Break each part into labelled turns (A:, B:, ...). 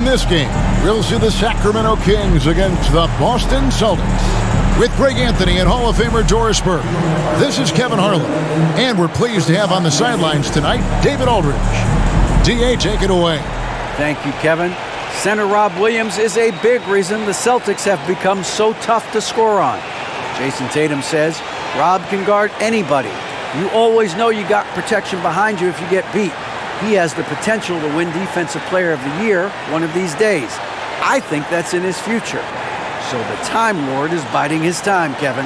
A: this game, we'll see the Sacramento Kings against the Boston Celtics. With Greg Anthony and Hall of Famer Doris Burke, this is Kevin Harlan. And we're pleased to have on the sidelines tonight, David Aldridge. DA, take it away.
B: Thank you, Kevin. Center Rob Williams is a big reason the Celtics have become so tough to score on. Jayson Tatum says, Rob can guard anybody. You always know you got protection behind you if you get beat. He has the potential to win Defensive Player of the Year one of these days. I think that's in his future. So the Time Lord is biding his time, Kevin.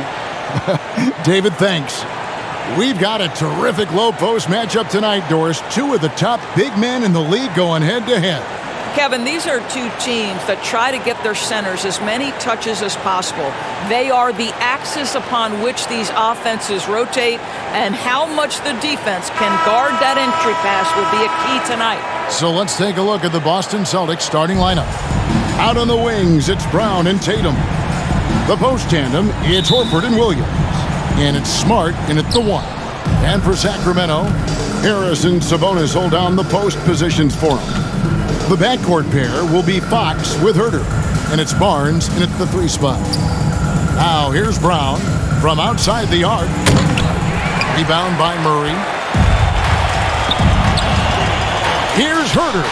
A: David, thanks. We've got a terrific low post matchup tonight, Doris. Two of the top big men in the league going head-to-head.
C: Kevin, these are two teams that try to get their centers as many touches as possible. They are the axis upon which these offenses rotate, and how much the defense can guard that entry pass will be a key tonight.
A: So let's take a look at the Boston Celtics starting lineup. Out on the wings, it's Brown and Tatum. The post tandem, it's Horford and Williams. And it's Smart in at the 1. And for Sacramento, Harris and Sabonis hold down the post positions for him. The backcourt pair will be Fox with Herter, and it's Barnes in at the 3 spot. Now here's Brown from outside the arc. Rebound by Murray. Here's Herter.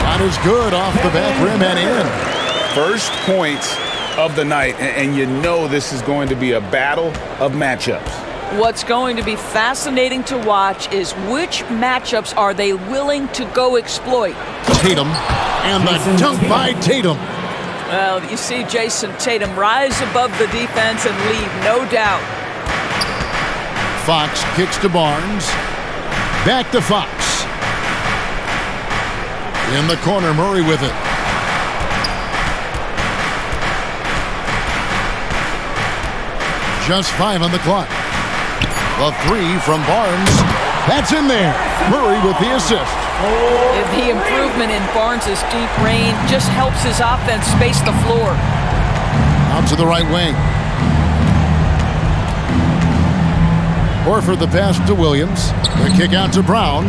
A: Shot is good off the back rim and in.
D: First points of the night, and you know this is going to be a battle of matchups.
C: What's going to be fascinating to watch is which matchups are they willing to go exploit.
A: Tatum, and the dunk by Tatum.
C: Well, you see Jayson Tatum rise above the defense and lead, no doubt.
A: Fox kicks to Barnes. Back to Fox. In the corner, Murray with it. Just 5 on the clock. The 3 from Barnes. That's in there. Murray with the assist.
C: The improvement in Barnes' deep range just helps his offense space the floor.
A: Out to the right wing. Horford the pass to Williams. The kick out to Brown.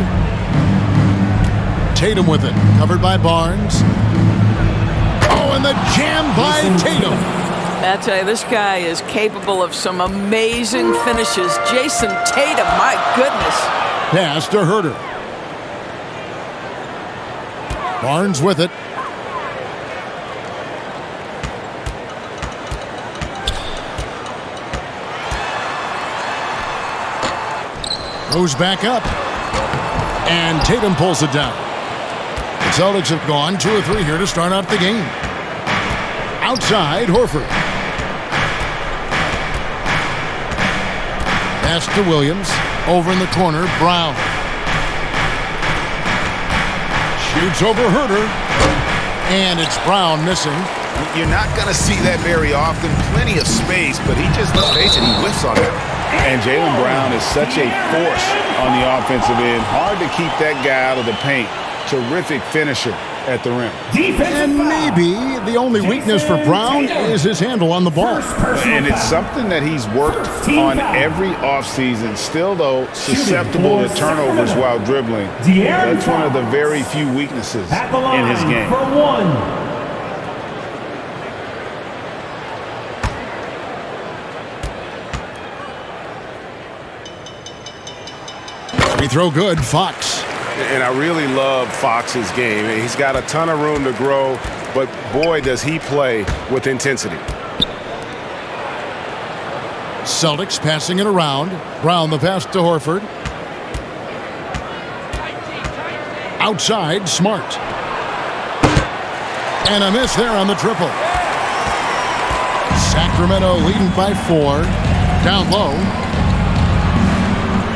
A: Tatum with it. Covered by Barnes. Oh, and the jam by Tatum.
C: I tell you, this guy is capable of some amazing finishes. Jayson Tatum, my goodness.
A: Pass to Herter. Barnes with it. Goes back up. And Tatum pulls it down. The Celtics have gone 2 or 3 here to start out the game. Outside, Horford. Pass to Williams. Over in the corner, Brown. Shoots over Herter. And it's Brown missing.
D: You're not going to see that very often. Plenty of space, but he just, let's face it, he whiffs on it. And Jaylen Brown is such a force on the offensive end. Hard to keep that guy out of the paint. Terrific finisher at the rim.
A: And maybe the only weakness for Brown is his handle on the ball.
D: And it's something that he's worked on every offseason. Still, though, susceptible to turnovers while dribbling. That's one of the very few weaknesses in his game.
A: Free throw good, Fox.
E: And I really love Fox's game. He's got a ton of room to grow, but boy, does he play with intensity.
A: Celtics passing it around. Brown the pass to Horford. Outside, Smart. And a miss there on the triple. Sacramento leading by 4. Down low.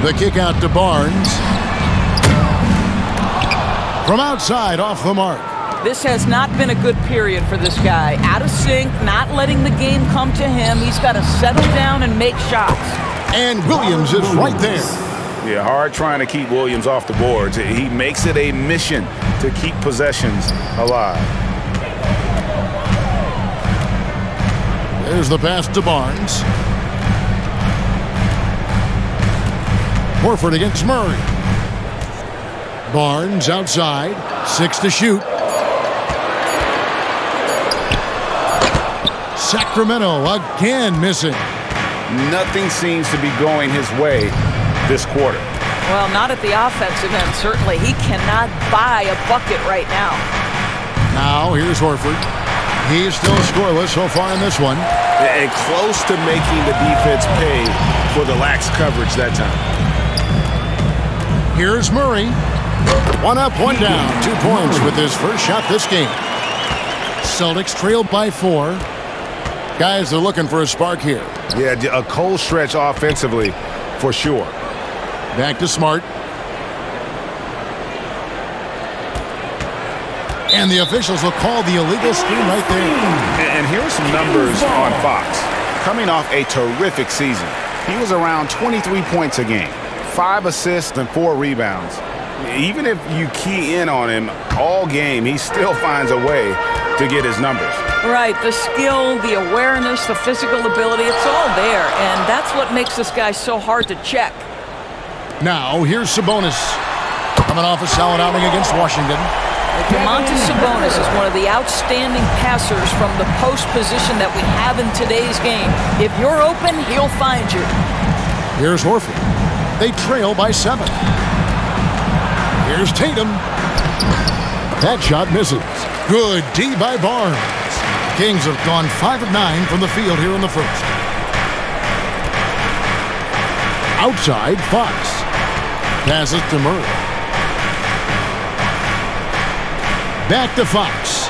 A: The kick out to Barnes. From outside, off the mark.
C: This has not been a good period for this guy. Out of sync, not letting the game come to him. He's got to settle down and make shots.
A: And Williams is right there.
D: Yeah, hard trying to keep Williams off the boards. He makes it a mission to keep possessions alive.
A: There's the pass to Barnes. Horford against Murray. Barnes outside. 6 to shoot. Sacramento again missing.
D: Nothing seems to be going his way this quarter.
C: Well, not at the offensive end, certainly. He cannot buy a bucket right now.
A: Now, here's Horford. He's still scoreless so far in this one.
E: And close to making the defense pay for the lax coverage that time.
A: Here's Murray. One up, one down. 2 points with his first shot this game. Celtics trailed by 4. Guys are looking for a spark here.
E: Yeah, a cold stretch offensively for sure.
A: Back to Smart. And the officials will call the illegal screen right there.
D: And here's some numbers on Fox. Coming off a terrific season, he was around 23 points a game, 5 assists and 4 rebounds. Even if you key in on him all game, he still finds a way to get his numbers.
C: Right, the skill, the awareness, the physical ability, it's all there. And that's what makes this guy so hard to check.
A: Now, here's Sabonis. Coming off a solid outing against Washington.
C: Domantas Sabonis is one of the outstanding passers from the post position that we have in today's game. If you're open, he'll find you.
A: Here's Horford. They trail by 7. Here's Tatum. That shot misses. Good D by Barnes. Kings have gone 5 of 9 from the field here in the first. Outside, Fox. Passes to Murray. Back to Fox.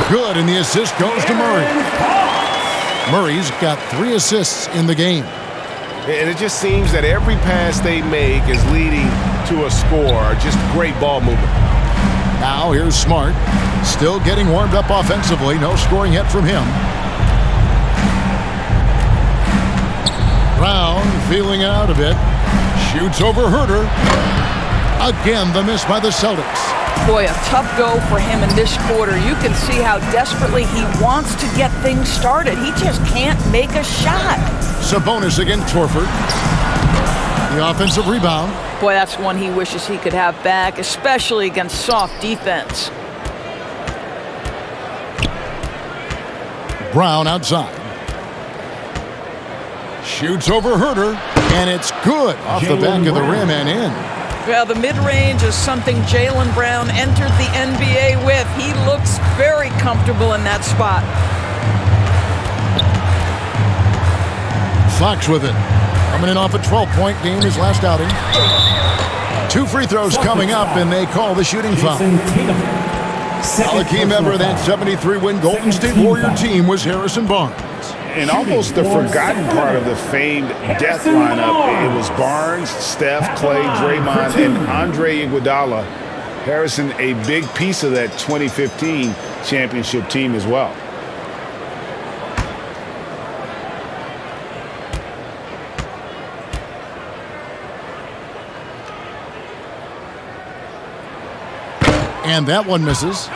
A: Good, and the assist goes to Murray. Murray's got 3 assists in the game.
E: And it just seems that every pass they make is leading to a score. Just great ball movement.
A: Now here's Smart. Still getting warmed up offensively. No scoring yet from him. Brown feeling it out a bit. Shoots over Herter. Again, the miss by the Celtics.
C: Boy, a tough go for him in this quarter. You can see how desperately he wants to get things started. He just can't make a shot.
A: Sabonis against Horford. The offensive rebound.
C: Boy, that's one he wishes he could have back, especially against soft defense.
A: Brown outside. Shoots over Herter, and it's good off the back of the rim and in.
C: Well, the mid-range is something Jaylen Brown entered the NBA with. He looks very comfortable in that spot.
A: Fox with it. Coming in off a 12-point game his last outing. 2 free throws coming up, and they call the shooting foul. A key member of that 73-win Golden State Warrior team was Harrison Barnes.
D: And almost the forgotten part of the famed death lineup, it was Barnes, Steph, Clay, Draymond, and Andre Iguodala. Harrison, a big piece of that 2015 championship team as well.
A: And that one misses.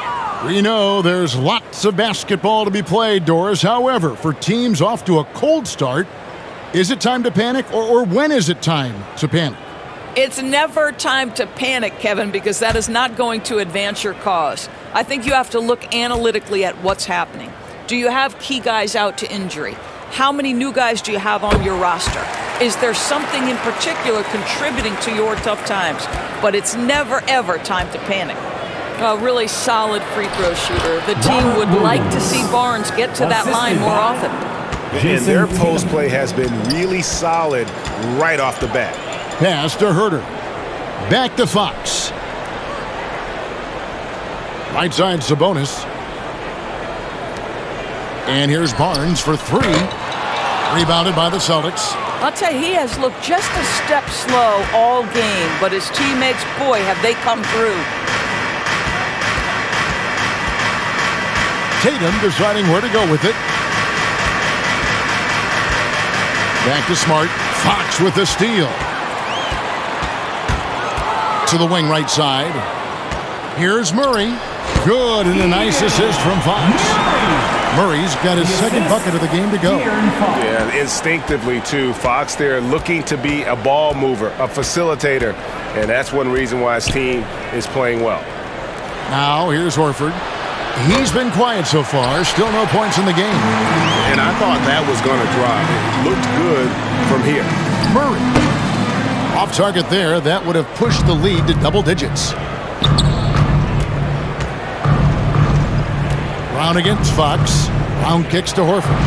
A: We know there's lots of basketball to be played, Doris. However, for teams off to a cold start, is it time to panic, or when is it time to panic?
C: It's never time to panic, Kevin, because that is not going to advance your cause. I think you have to look analytically at what's happening. Do you have key guys out to injury? How many new guys do you have on your roster? Is there something in particular contributing to your tough times? But it's never, ever time to panic. A really solid free throw shooter. The team would like to see Barnes get to that line more often.
E: And their post play has been really solid right off the bat.
A: Pass to Herter. Back to Fox. Right side Sabonis. And here's Barnes for 3. Rebounded by the Celtics.
C: I'll tell you, he has looked just a step slow all game, but his teammates, boy, have they come through.
A: Tatum deciding where to go with it. Back to Smart. Fox with the steal. To the wing right side. Here's Murray. Good, and a nice assist from Fox. Murray's got his second bucket of the game to go.
E: Yeah, instinctively, too. Fox there looking to be a ball mover, a facilitator, and that's one reason why his team is playing well.
A: Now, here's Horford. He's been quiet so far. Still no points in the game.
E: And I thought that was going to drop. It looked good from here.
A: Murray. Off target there. That would have pushed the lead to double digits. Brown against Fox. Brown kicks to Horford.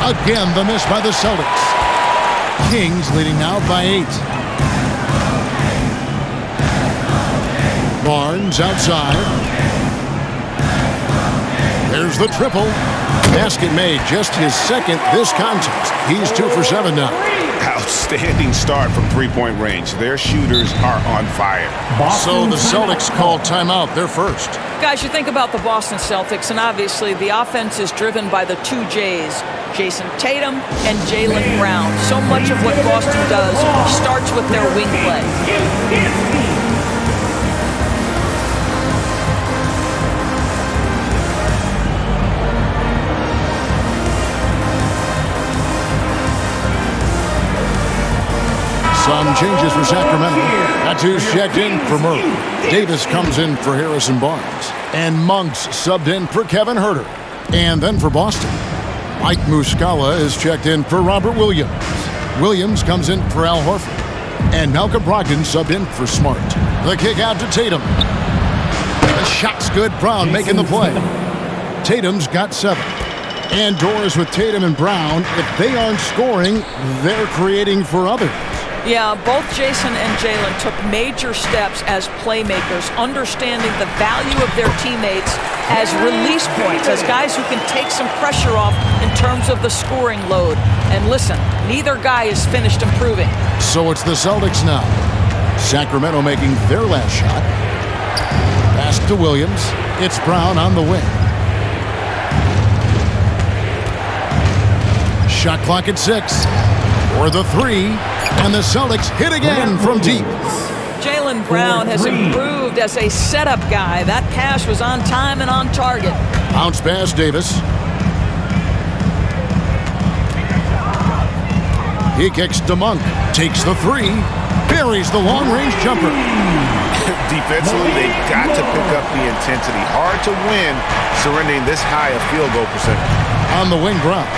A: Again, the miss by the Celtics. Kings leading now by 8. Barnes outside. There's the triple. Basket made, just his second this contest. He's 2 for 7 now.
E: Outstanding start from three-point range. Their shooters are on fire.
A: So the Celtics call timeout. They're first.
C: Guys, you think about the Boston Celtics, and obviously the offense is driven by the 2 J's, Jayson Tatum and Jaylen Brown. So much of what Boston does starts with their wing play.
A: Some changes for Sacramento. Tatum's checked in for Murray. Davis comes in for Harrison Barnes. And Monk's subbed in for Kevin Huerter. And then for Boston, Mike Muscala is checked in for Robert Williams. Williams comes in for Al Horford. And Malcolm Brogdon subbed in for Smart. The kick out to Tatum. The shot's good. Brown making the play. Tatum's got 7. And doors with Tatum and Brown. If they aren't scoring, they're creating for others.
C: Yeah, both Jayson and Jaylen took major steps as playmakers, understanding the value of their teammates as release points, as guys who can take some pressure off in terms of the scoring load. And listen, neither guy is finished improving.
A: So it's the Celtics now. Sacramento making their last shot. Pass to Williams. It's Brown on the wing. Shot clock at 6. For the 3, and the Celtics hit again from deep.
C: Jaylen Brown has improved as a setup guy. That pass was on time and on target.
A: Bounce pass, Davis. He kicks to Monk. Takes the 3. Buries the long-range jumper.
E: Defensively, they've got to pick up the intensity. Hard to win surrendering this high a field goal percentage.
A: On the wing, Brown.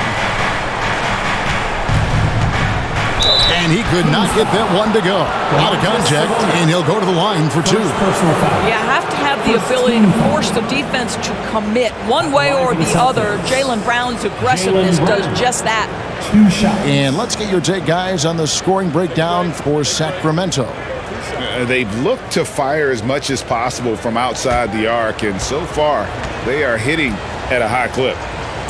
A: And he could not get that one to go. Out of contact, and he'll go to the line for 2.
C: You have to have the ability to force the defense to commit one way or the other. Jaylen Brown's aggressiveness does just that.
A: And let's get your take, guys, on the scoring breakdown for Sacramento.
D: They've looked to fire as much as possible from outside the arc, and so far they are hitting at a high clip.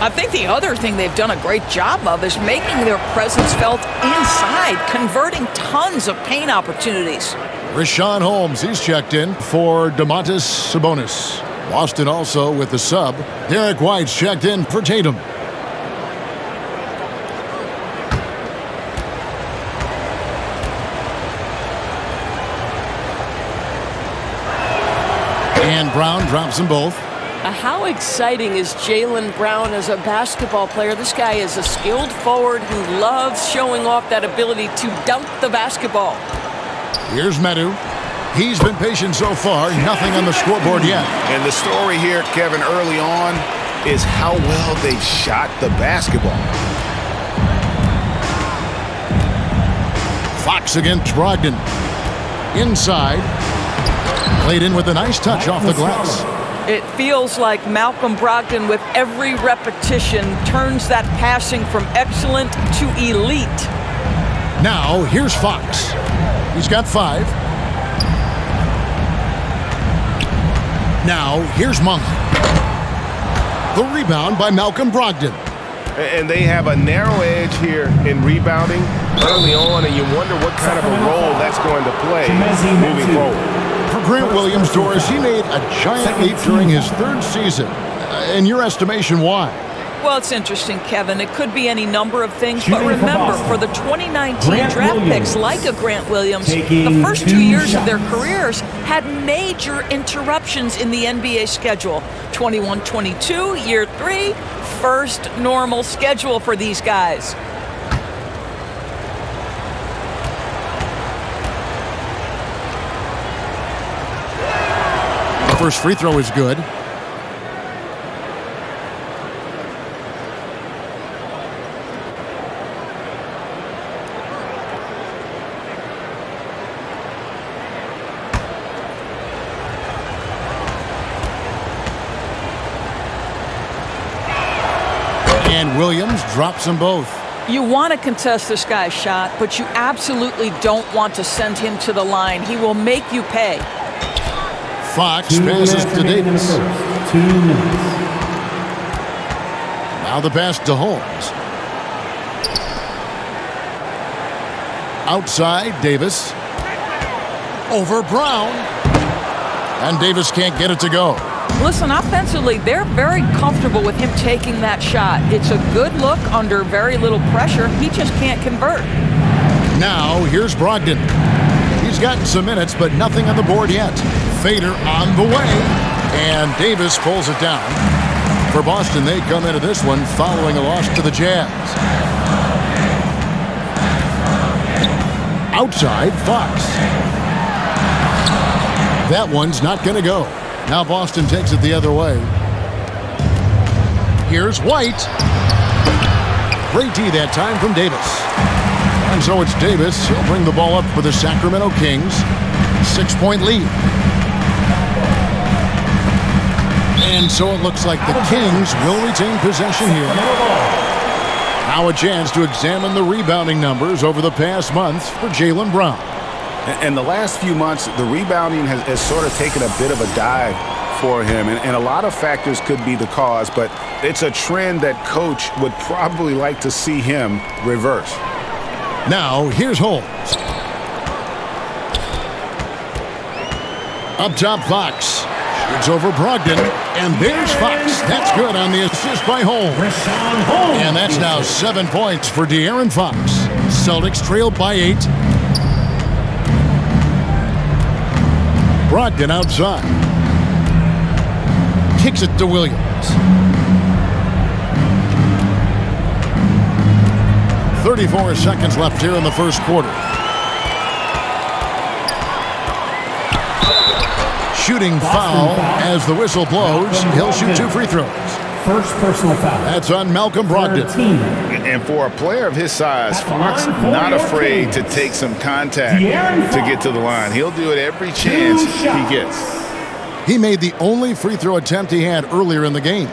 C: I think the other thing they've done a great job of is making their presence felt inside, converting tons of paint opportunities.
A: Reshade Holmes, he's checked in for Domantas Sabonis. Boston also with the sub. Derek White's checked in for Tatum. And Brown drops them both.
F: How exciting is Jaylen Brown as a basketball player? This guy is a skilled forward who loves showing off that ability to dunk the basketball.
A: Here's Medu. He's been patient so far. Nothing on the scoreboard yet.
D: And the story here, Kevin, early on is how well they've shot the basketball.
A: Fox against Brogdon. Inside. Played in with a nice touch off the glass.
C: It feels like Malcolm Brogdon, with every repetition, turns that passing from excellent to elite.
A: Now, here's Fox. He's got 5. Now, here's Monk. The rebound by Malcolm Brogdon.
E: And they have a narrow edge here in rebounding early on, and you wonder what kind of a role that's going to play moving forward.
A: For Grant Williams, Doris, he made a giant leap during his 3rd season. In your estimation, why?
C: Well, it's interesting, Kevin. It could be any number of things, but remember, for the 2019 draft picks like a Grant Williams, the first 2 years of their careers had major interruptions in the NBA schedule. 21-22, year 3, first normal schedule for these guys.
A: For first free throw is good. And Williams drops them both.
C: You want to contest this guy's shot, but you absolutely don't want to send him to the line. He will make you pay.
A: Fox passes to Davis.
G: 2 minutes.
A: Now the pass to Holmes. Outside, Davis. Over Brown. And Davis can't get it to go.
C: Listen, offensively, they're very comfortable with him taking that shot. It's a good look under very little pressure. He just can't convert.
A: Now, here's Brogdon. He's gotten some minutes, but nothing on the board yet. Fader on the way. And Davis pulls it down. For Boston, they come into this one following a loss to the Jazz. Outside, Fox. That one's not going to go. Now Boston takes it the other way. Here's White. Great D that time from Davis. And so it's Davis. He'll bring the ball up for the Sacramento Kings. 6-point lead. And so it looks like the Kings will retain possession here. Now a chance to examine the rebounding numbers over the past month for Jaylen Brown.
D: And the last few months, the rebounding has sort of taken a bit of a dive for him. And a lot of factors could be the cause, but it's a trend that coach would probably like to see him reverse.
A: Now, here's Holmes. Up top, Fox. Shoots over Brogdon. And there's Fox. That's good on the assist by Holmes. And that's now 7 points for De'Aaron Fox. Celtics trailed by 8. Brogdon outside. Kicks it to Williams. 34 seconds left here in the first quarter. Shooting foul as the whistle blows. He'll shoot 2 free throws.
G: First personal foul.
A: That's on Malcolm Brogdon.
D: And for a player of his size, Fox not afraid to take some contact to get to the line. He'll do it every chance he gets.
A: He made the only free throw attempt he had earlier in the game.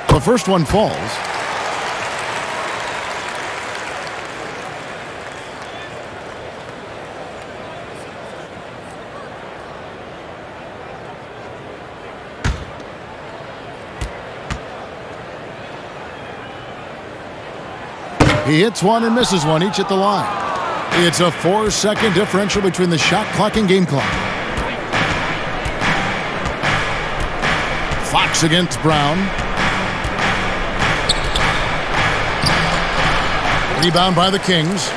A: The first one falls. He hits one and misses one, each at the line. It's a 4-second differential between the shot clock and game clock. Fox against Brown. Rebound by the Kings.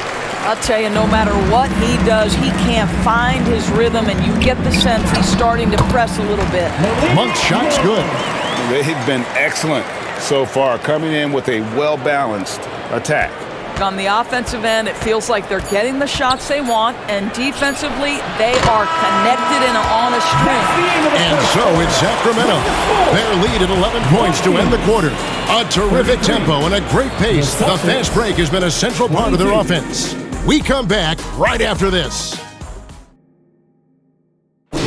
C: I'll tell you, no matter what he does, he can't find his rhythm, and you get the sense he's starting to press a little bit.
A: Monk's shot's good.
D: They've been excellent so far, coming in with a well-balanced attack.
C: On the offensive end, it feels like they're getting the shots they want, and defensively, they are connected and on a string.
A: And so it's Sacramento. Their lead at 11 points to end the quarter. A terrific tempo and a great pace. The fast break has been a central part of their offense. We come back right after this.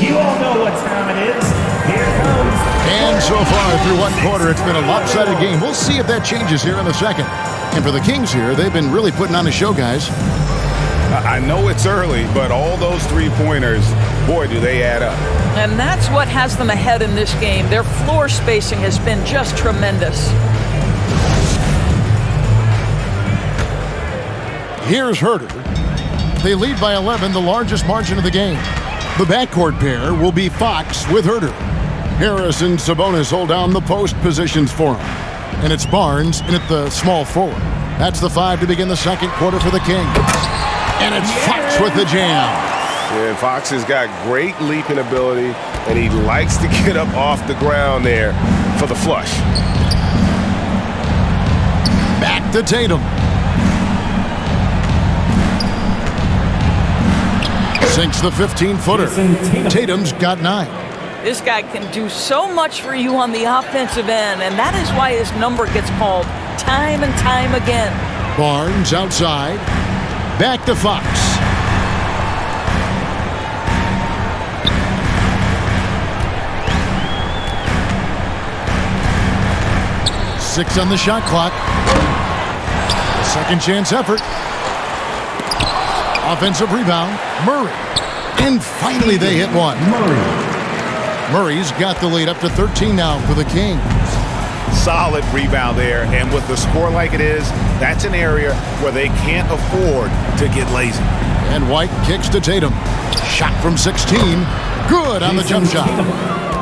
G: You all know what time it is. Here it comes.
A: And so far through one quarter, it's been a lopsided game. We'll see if that changes here in the second. And for the Kings here, they've been really putting on a show, guys.
D: I know it's early, but all those three-pointers, boy, do they add up.
C: And that's what has them ahead in this game. Their floor spacing has been just tremendous.
A: Here's Herter. They lead by 11, the largest margin of the game. The backcourt pair will be Fox with Herter. Harris and Sabonis hold down the post positions for him. And it's Barnes in at the small forward. That's the 5 to begin the second quarter for the Kings. And it's Fox with the jam.
E: Yeah, Fox has got great leaping ability, and he likes to get up off the ground there for the flush.
A: Back to Tatum. Sinks the 15-footer. Tatum's got 9.
C: This guy can do so much for you on the offensive end, and that is why his number gets called time and time again.
A: Barnes outside. Back to Fox. Six on the shot clock. A second chance effort. Offensive rebound. Murray. And finally they hit one. Murray's got the lead up to 13 now for the Kings.
D: Solid rebound there, and with the score like it is, that's an area where they can't afford to get lazy.
A: And White kicks to Tatum. Shot from 16. Good on the jump shot.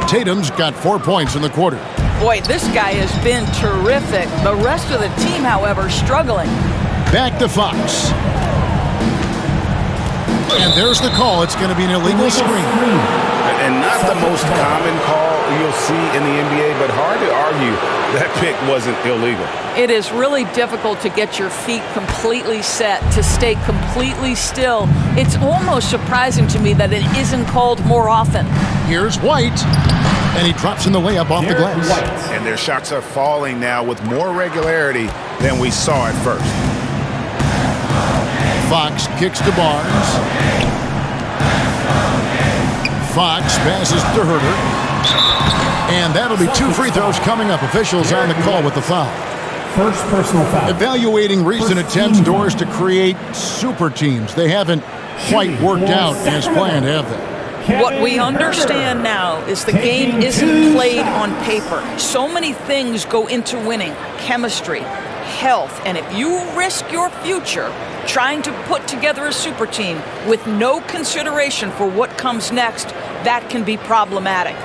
A: Tatum's got 4 points in the quarter.
C: Boy, this guy has been terrific. The rest of the team, however, struggling.
A: Back to Fox. And there's the call. It's going to be an illegal screen.
D: And not the most common call you'll see in the NBA, but hard to argue that pick wasn't illegal.
C: It is really difficult to get your feet completely set, to stay completely still. It's almost surprising to me that it isn't called more often.
A: Here's White, and he drops in the layup off the glass.
D: And their shots are falling now with more regularity than we saw at first.
A: Fox kicks to Barnes. Fox passes to Herter. And that'll be 2 free throws coming up. Officials on the call with the foul.
G: First personal foul.
A: Evaluating recent attempts, Doors, to create super teams. They haven't quite worked out as planned, have they?
C: What we understand now is the game isn't played on paper. So many things go into winning. Chemistry, health, and if you risk your future trying to put together a super team with no consideration for what comes next, that can be problematic.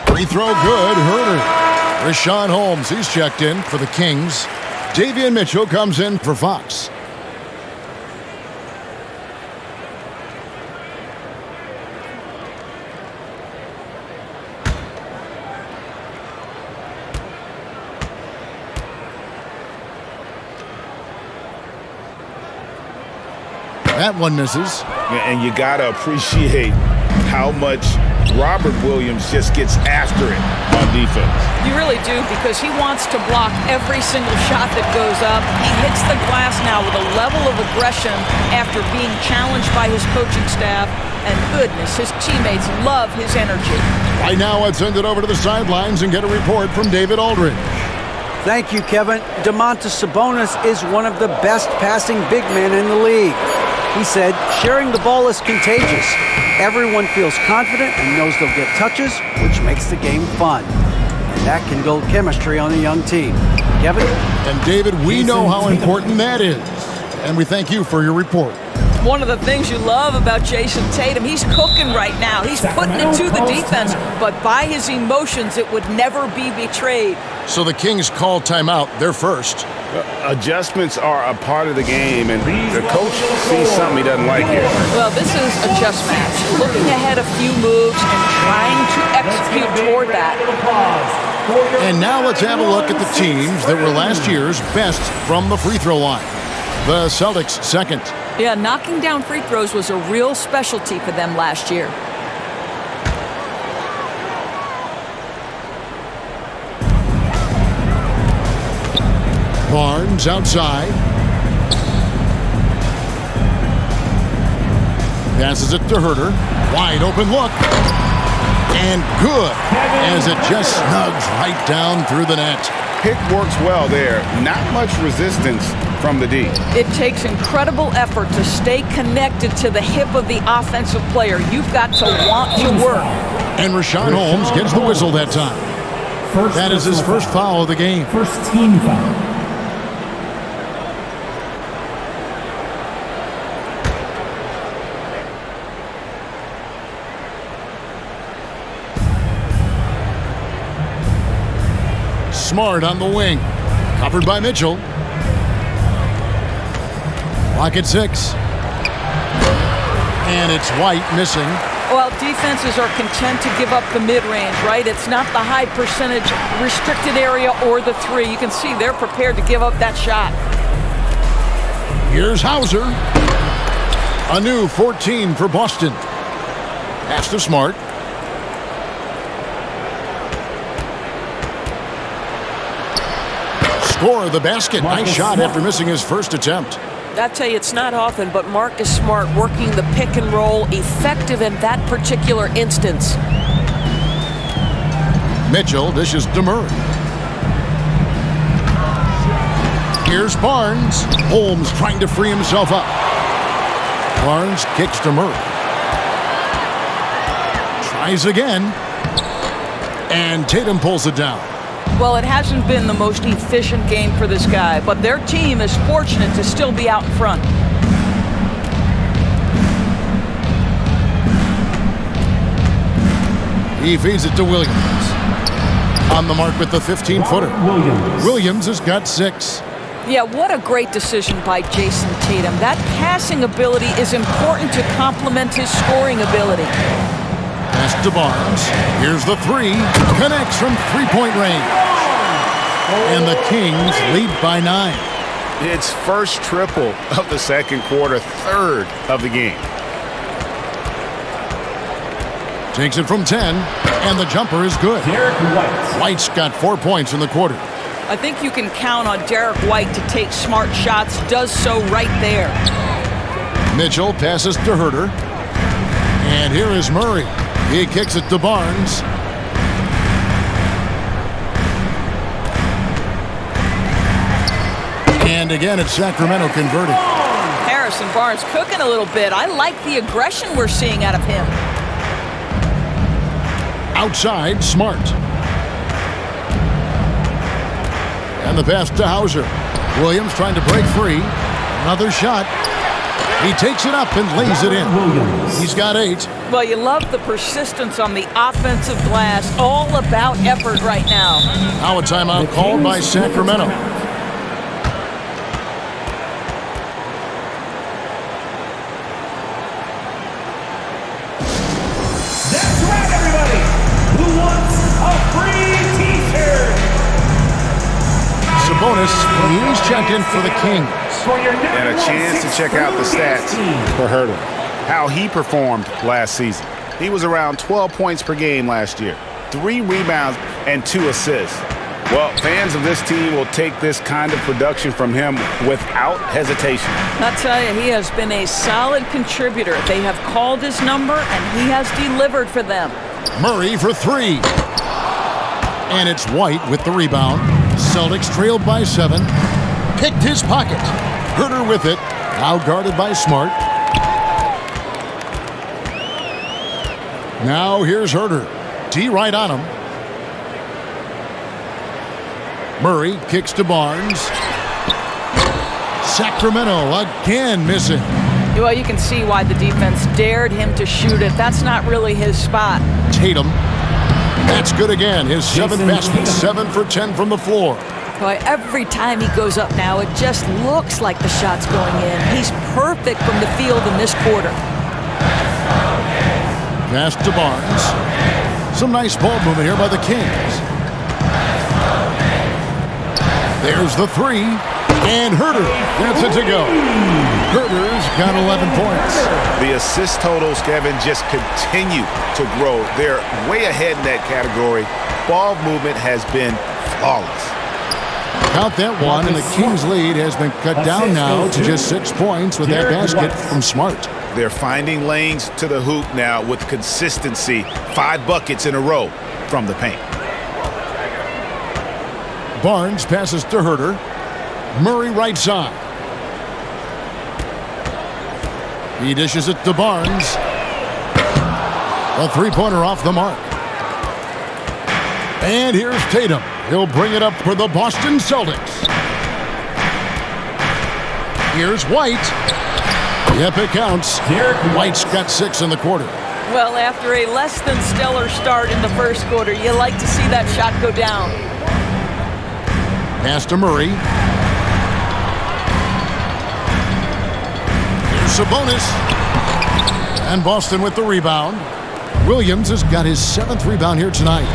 A: Free throw good. Herter. Reshade Holmes, he's checked in for the Kings. Davion Mitchell comes in for Fox. That one misses.
D: And you got to appreciate how much Robert Williams just gets after it on defense.
C: You really do, because he wants to block every single shot that goes up. He hits the glass now with a level of aggression after being challenged by his coaching staff. And goodness, his teammates love his energy.
A: Right now, let's send it over to the sidelines and get a report from David Aldridge.
B: Thank you, Kevin. Domantas Sabonis is one of the best passing big men in the league. He said, sharing the ball is contagious. Everyone feels confident and knows they'll get touches, which makes the game fun. And that can build chemistry on a young team. Kevin?
A: And David, we know how important that is. And we thank you for your report.
C: One of the things you love about Jayson Tatum, he's cooking right now. He's putting it to the defense, but by his emotions, it would never be betrayed.
A: So the Kings call timeout. They're first.
D: Adjustments are a part of the game, and the coach sees something he doesn't like here.
C: Well, this is a chess match. Looking ahead a few moves and trying to execute toward that.
A: And now let's have a look at the teams that were last year's best from the free throw line. The Celtics second.
C: Yeah, knocking down free throws was a real specialty for them last year.
A: Barnes outside. Passes it to Herter. Wide open look. And good, as it just snugs right down through the net.
D: Pick works well there. Not much resistance from the D.
C: It takes incredible effort to stay connected to the hip of the offensive player. You've got to want to work.
A: And Reshade Holmes gets the whistle that time. That is his first foul of the game.
G: First team foul.
A: Smart on the wing. Covered by Mitchell. Clock at 6. And it's White missing.
C: Well, defenses are content to give up the mid-range, right? It's not the high percentage restricted area or the three. You can see they're prepared to give up that shot.
A: Here's Hauser. A new 14 for Boston. Pass to Smart. Score the basket. Nice shot after missing his first attempt.
F: I tell you, it's not often, but Marcus Smart working the pick and roll, effective in that particular instance.
A: Mitchell dishes to Murray. Here's Barnes. Holmes trying to free himself up. Barnes kicks to Murray. Tries again. And Tatum pulls it down.
C: Well, it hasn't been the most efficient game for this guy, but their team is fortunate to still be out in front.
A: He feeds it to Williams. On the mark with the 15-footer. Williams has got 6.
C: Yeah, what a great decision by Jayson Tatum. That passing ability is important to complement his scoring ability.
A: Pass to Barnes. Here's the 3. Connects from three-point range. And the Kings lead by 9.
D: It's first triple of the second quarter, third of the game.
A: Takes it from 10, and the jumper is good.
G: Derek White.
A: White's got 4 points in the quarter.
C: I think you can count on Derek White to take smart shots, does so right there.
A: Mitchell passes to Herter. And here is Murray. He kicks it to Barnes. And again, it's Sacramento converting.
C: Harrison Barnes cooking a little bit. I like the aggression we're seeing out of him.
A: Outside, Smart. And the pass to Hauser. Williams trying to break free. Another shot. He takes it up and lays it in. He's got 8.
C: Well, you love the persistence on the offensive glass. All about effort right now.
A: Now a timeout called by Sacramento.
G: That's right, everybody. Who wants a free T-shirt?
A: Sabonis, he's checked in for the Kings.
D: And a chance to check out the stats for Herter. How he performed last season. He was around 12 points per game last year, 3 rebounds and 2 assists. Well, fans of this team will take this kind of production from him without hesitation.
C: I tell you, he has been a solid contributor. They have called his number, and he has delivered for them.
A: Murray for 3. And it's White with the rebound. Celtics trailed by 7. Picked his pocket. Herter with it. Now guarded by Smart. Now here's Herter. D right on him. Murray kicks to Barnes. Sacramento again missing.
C: Well, you can see why the defense dared him to shoot it. That's not really his spot.
A: Tatum. That's good again. His 7th basket, 7 for 10 from the floor.
C: Boy, every time he goes up now, it just looks like the shot's going in. He's perfect from the field in this quarter.
A: Pass to Barnes. Some nice ball movement here by the Kings. There's the 3. And Herter gets it to go. Herter's got 11 points.
D: The assist totals, Kevin, just continue to grow. They're way ahead in that category. Ball movement has been flawless.
A: Count that one, and the Kings' lead has been cut down now to just 6 points with that basket from Smart.
D: They're finding lanes to the hoop now with consistency. 5 buckets in a row from the paint.
A: Barnes passes to Herter. Murray right side. He dishes it to Barnes. A 3-pointer off the mark. And here's Tatum. He'll bring it up for the Boston Celtics. Here's White. Yep, it counts. White's got 6 in the quarter.
C: Well, after a less than stellar start in the first quarter, you like to see that shot go down.
A: Pass to Murray. Here's Sabonis. And Boston with the rebound. Williams has got his 7th rebound here tonight.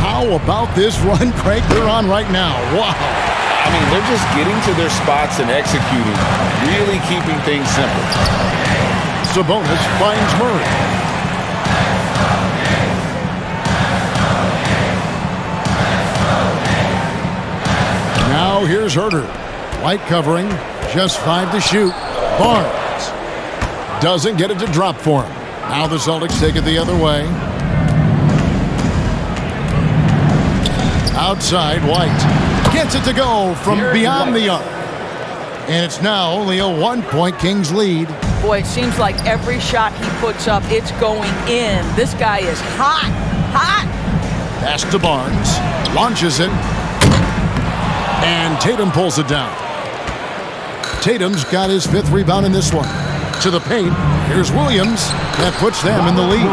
A: How about this run crank they're on right now? Wow.
D: I mean, they're just getting to their spots and executing, really keeping things simple.
A: Sabonis finds Murray. Now here's Herter. White covering, just 5 to shoot. Barnes doesn't get it to drop for him. Now the Celtics take it the other way. Outside, White gets it to go from beyond the arc. And it's now only a 1-point Kings lead.
C: Boy, it seems like every shot he puts up, it's going in. This guy is hot, hot.
A: Pass to Barnes, launches it, and Tatum pulls it down. Tatum's got his 5th rebound in this one. To the paint, here's Williams. That puts them in the lead.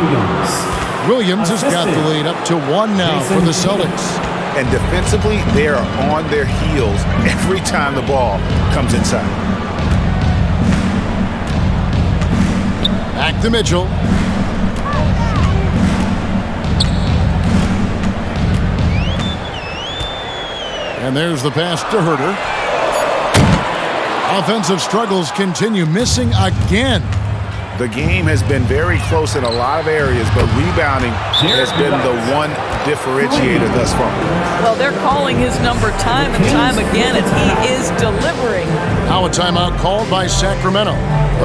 A: Williams has got the lead up to 1 now for the Celtics.
D: And defensively, they are on their heels every time the ball comes inside.
A: Back to Mitchell. And there's the pass to Herter. Offensive struggles continue, missing again.
D: The game has been very close in a lot of areas, but rebounding has been the one differentiator thus far.
C: Well, they're calling his number time and time again as he is delivering.
A: Now a timeout called by Sacramento.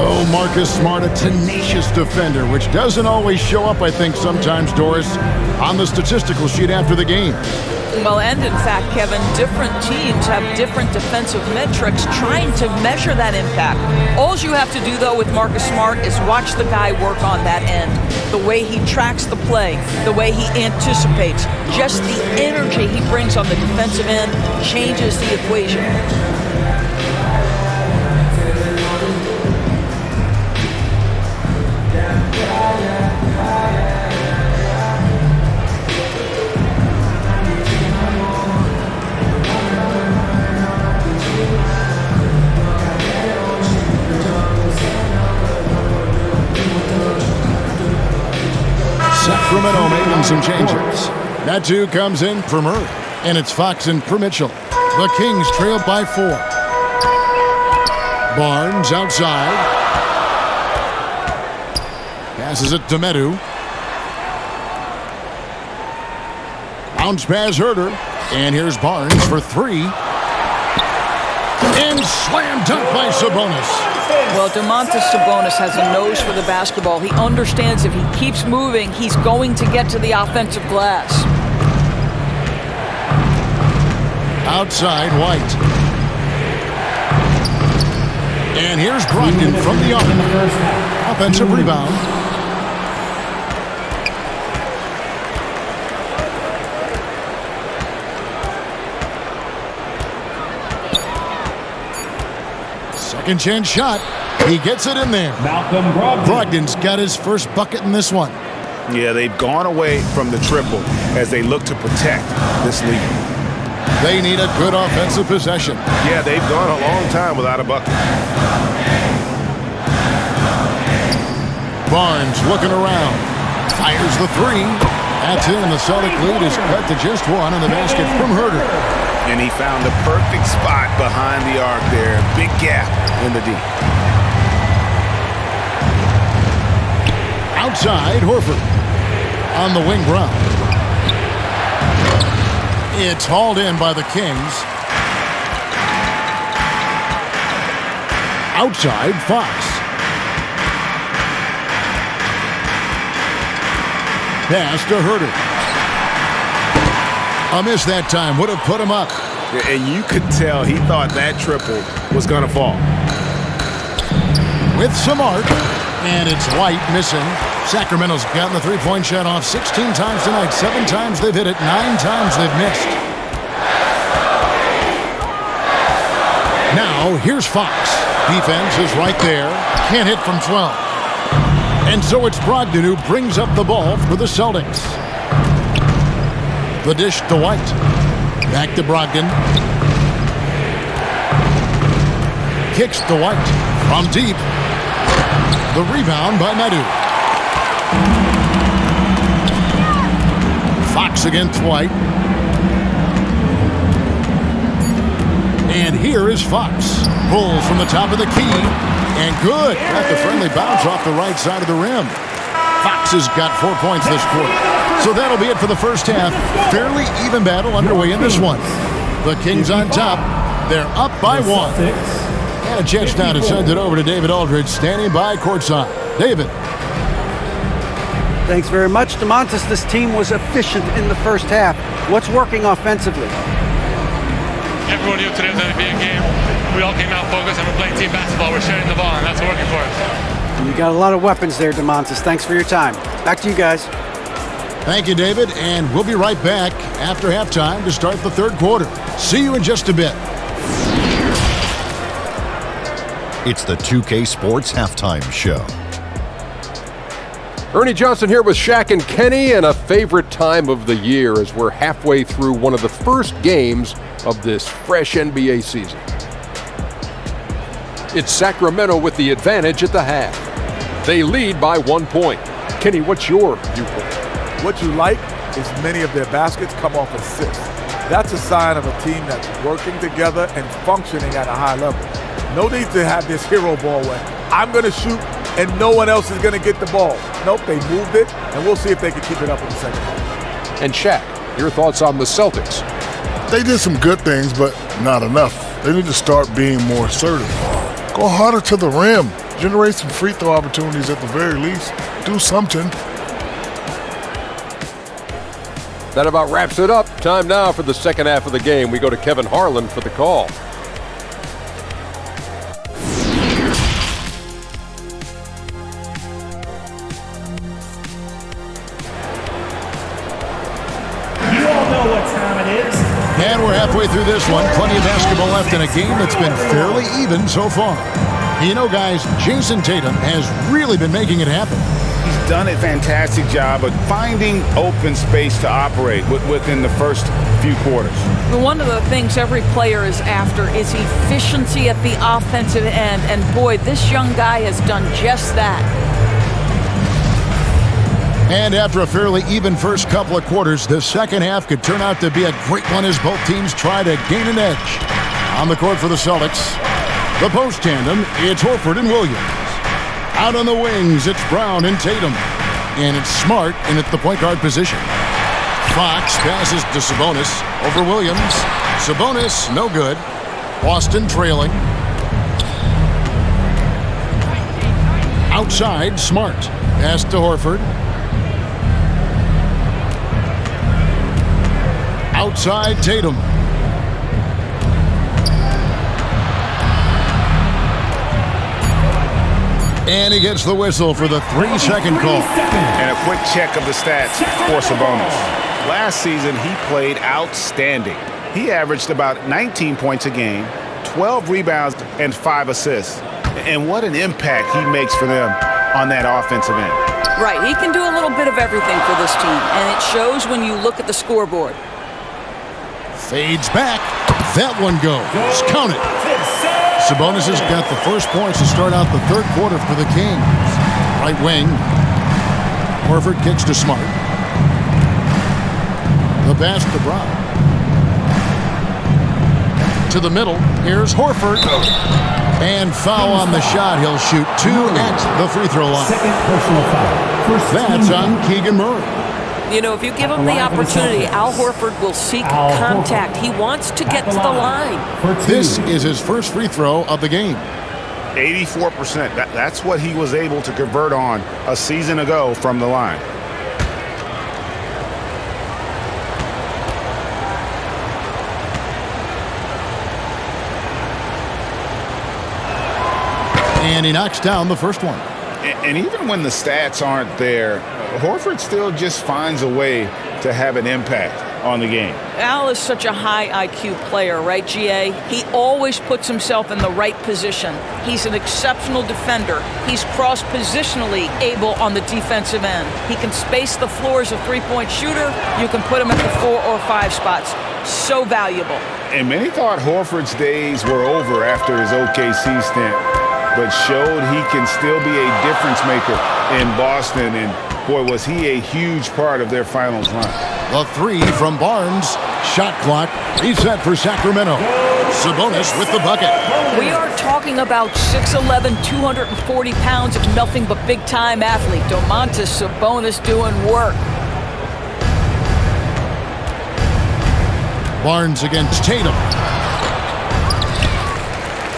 A: Oh, Marcus Smart, a tenacious defender, which doesn't always show up, I think, sometimes, Doris, on the statistical sheet after the game.
C: Well, and in fact, Kevin, different teams have different defensive metrics trying to measure that impact. All you have to do, though, with Marcus Smart is watch the guy work on that end. The way he tracks the play, the way he anticipates, just the energy he brings on the defensive end changes the equation.
A: Sacramento making some changes. That 2 comes in for Murray, and it's Fox in for Mitchell. The Kings trail by 4. Barnes outside. Passes it to Medu. Bounce pass Herter. And here's Barnes for 3. And slam dunk by Sabonis.
C: Well, Domantas Sabonis has a nose for the basketball. He understands if he keeps moving, he's going to get to the offensive glass.
A: Outside, White. And here's Brogdon from the arc. Offensive rebound. Second chance shot. He gets it in there.
G: Malcolm Brogdon.
A: Brogdon's got his first bucket in this one.
D: Yeah, they've gone away from the triple as they look to protect this lead.
A: They need a good offensive possession.
E: Yeah, they've gone a long time without a bucket.
A: Barnes looking around. Fires the 3. That's in, and the Celtic lead is cut to just 1 in the basket from Herter.
D: And he found the perfect spot behind the arc there. Big gap in the D.
A: Outside, Horford. On the wing, Brown. It's hauled in by the Kings. Outside, Fox. Pass to Herter. A miss that time. Would have put him up.
E: And you could tell he thought that triple was going to fall.
A: With some arc. And it's White missing. Sacramento's gotten the three-point shot off 16 times tonight. 7 times they've hit it. 9 times they've missed. Now, here's Fox. Defense is right there. Can't hit from 12. And so it's Brogdon who brings up the ball for the Celtics. The dish to White. Back to Brogdon. Kicks to White. From deep. The rebound by Medu. Fox against White. And here is Fox. Pulls from the top of the key. And good. Got the friendly bounce off the right side of the rim. Fox has got 4 points this quarter. So that'll be it for the first half. Fairly even battle underway in this one. The Kings on top. They're up by 1. And a chance now to send it over to David Aldridge, standing by courtside. David.
B: Thanks very much, DeMontis. This team was efficient in the first half. What's working offensively?
H: Everyone knew today was an NBA game. We all came out focused and we're playing team basketball. We're sharing the ball, and that's working for us.
B: You got a lot of weapons there, DeMontis. Thanks for your time. Back to you guys.
A: Thank you, David, and we'll be right back after halftime to start the third quarter. See you in just a bit.
I: It's the 2K Sports Halftime Show.
J: Ernie Johnson here with Shaq and Kenny, and a favorite time of the year as we're halfway through one of the first games of this fresh NBA season. It's Sacramento with the advantage at the half. They lead by 1 point. Kenny, what's your viewpoint?
K: What you like is many of their baskets come off assists. That's a sign of a team that's working together and functioning at a high level. No need to have this hero ball where I'm going to shoot and no one else is going to get the ball. Nope, they moved it, and we'll see if they can keep it up in the second half.
J: And Shaq, your thoughts on the Celtics?
L: They did some good things, but not enough. They need to start being more assertive. Go harder to the rim. Generate some free throw opportunities at the very least. Do something.
J: That about wraps it up. Time now for the second half of the game. We go to Kevin Harlan for the call.
G: You all know what time it is.
A: And we're halfway through this one. Plenty of basketball left in a game that's been fairly even so far. You know, guys, Jayson Tatum has really been making it happen.
D: He's done a fantastic job of finding open space to operate within the first few quarters.
C: One of the things every player is after is efficiency at the offensive end. And boy, this young guy has done just that.
A: And after a fairly even first couple of quarters, the second half could turn out to be a great one as both teams try to gain an edge. On the court for the Celtics, the post tandem, it's Horford and Williams. Out on the wings, it's Brown and Tatum. And it's Smart in at the point guard position. Fox passes to Sabonis over Williams. Sabonis, no good. Boston trailing. Outside, Smart. Pass to Horford. Outside, Tatum. And he gets the whistle for the 3-second call.
D: And a quick check of the stats for Sabonis. Last season, he played outstanding. He averaged about 19 points a game, 12 rebounds, and 5 assists. And what an impact he makes for them on that offensive end.
C: Right, he can do a little bit of everything for this team, and it shows when you look at the scoreboard.
A: Fades back. That one goes. Count it. Sabonis has got the first points to start out the third quarter for the Kings. Right wing. Horford kicks to Smart. The pass to Brown. To the middle. Here's Horford. And foul on the shot. He'll shoot 2 at the free throw line.
G: Second personal foul.
A: That's on Keegan Murray.
F: You know, if you give him the opportunity, Al Horford will seek contact. He wants to get to the line.
A: This is his first free throw of the game.
D: 84%. That's what he was able to convert on a season ago from the line.
A: And he knocks down the first one.
D: And even when the stats aren't there, Horford still just finds a way to have an impact on the game.
C: Al is such a high IQ player, right, GA? He always puts himself in the right position. He's an exceptional defender. He's cross-positionally able on the defensive end. He can space the floor as a three-point shooter. You can put him at the 4 or 5 spots. So valuable.
D: And many thought Horford's days were over after his OKC stint, but showed he can still be a difference maker in Boston, and boy, was he a huge part of their finals run.
A: The three from Barnes. Shot clock reset for Sacramento. Sabonis with the bucket.
C: We are talking about 6'11", 240 pounds of nothing but big-time athlete. Domantas Sabonis doing work.
A: Barnes against Tatum.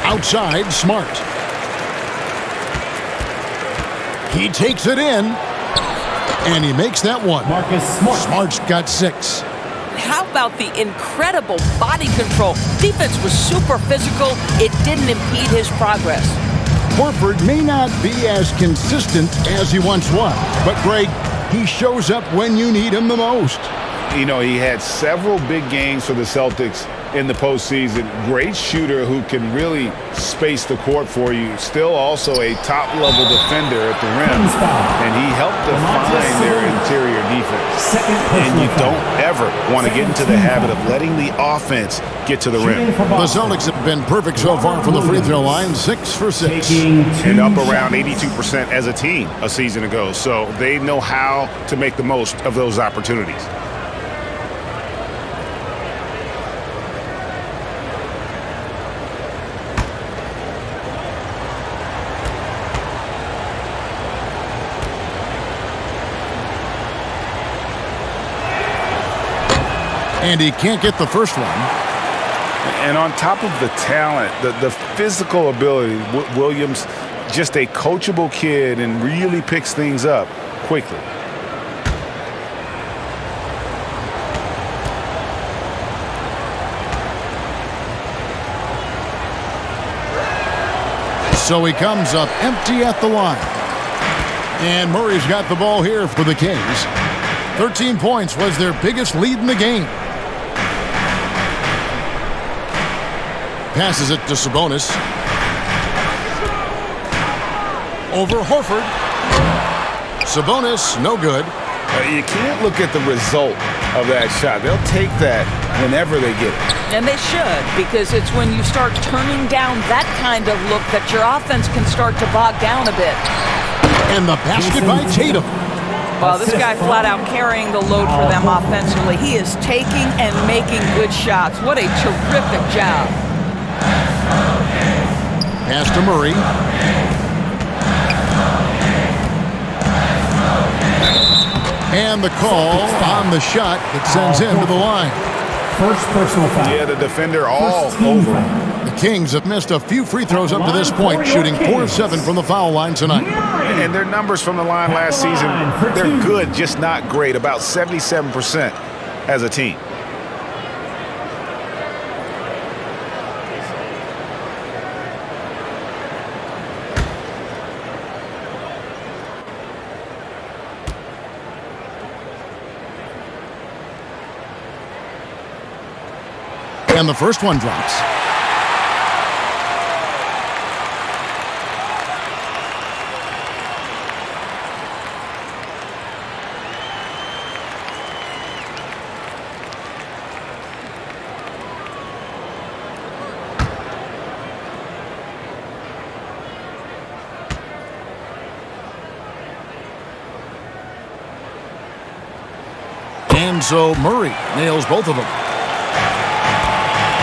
A: Outside, Smart. He takes it in, and he makes that one.
G: Marcus Smart.
A: Smart's got 6.
C: How about the incredible body control? Defense was super physical. It didn't impede his progress.
A: Horford may not be as consistent as he once was, but Greg, he shows up when you need him the most.
D: You know, he had several big games for the Celtics in the postseason. Great shooter who can really space the court for you. Still also a top-level defender at the rim. And he helped define their interior defense. And you don't ever want to get into the habit of letting the offense get to the rim.
A: The Celtics have been perfect so far from the free throw line, 6 for 6.
E: And up around 82% as a team a season ago. So they know how to make the most of those opportunities.
A: And he can't get the first one.
D: And on top of the talent, the physical ability, Williams, just a coachable kid and really picks things up quickly.
A: So he comes up empty at the line. And Murray's got the ball here for the Kings. 13 points was their biggest lead in the game. Passes it to Sabonis. Over Horford. Sabonis, no good.
D: You can't look at the result of that shot. They'll take that whenever they get it.
C: And they should, because it's when you start turning down that kind of look that your offense can start to bog down a bit.
A: And the basket by Tatum.
C: Well, this guy flat out carrying the load for them offensively. He is taking and making good shots. What a terrific job.
A: Pass to Murray. And the call on the shot that sends him to the line.
G: First personal foul.
D: Yeah, the defender all over.
A: The Kings have missed a few free throws up to this point, shooting 4 of 7 from the foul line tonight.
D: And their numbers from the line last season, they're good, just not great. About 77% as a team.
A: And the first one drops. And so Murray nails both of them.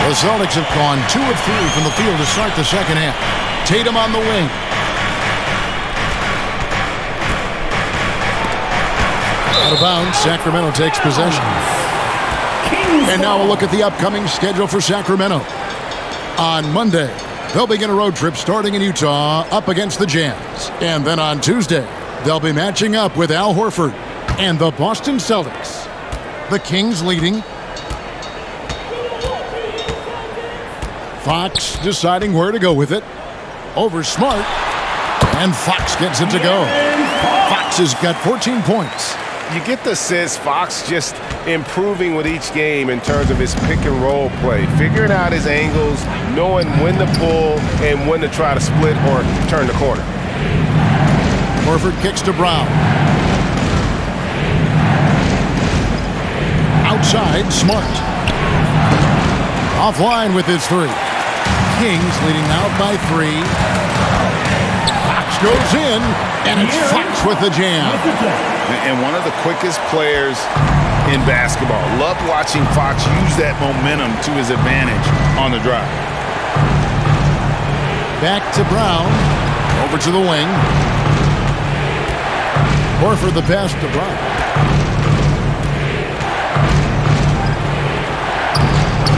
A: The Celtics have gone 2 of 3 from the field to start the second half. Tatum on the wing. Out of bounds, Sacramento takes possession. And now we'll look at the upcoming schedule for Sacramento. On Monday, they'll begin a road trip starting in Utah up against the Jazz. And then on Tuesday, they'll be matching up with Al Horford and the Boston Celtics. The Kings leading. Fox deciding where to go with it. Over Smart. And Fox gets it to go. Fox has got 14 points.
E: You get the sense Fox just improving with each game in terms of his pick and roll play. Figuring out his angles, knowing when to pull and when to try to split or turn the corner.
A: Horford kicks to Brown. Outside, Smart. Offline with his 3. Kings leading out by 3. Fox goes in, and it's Fox with the jam.
D: And one of the quickest players in basketball. Loved watching Fox use that momentum to his advantage on the drive.
A: Back to Brown. Over to the wing. Horford the pass to Brown.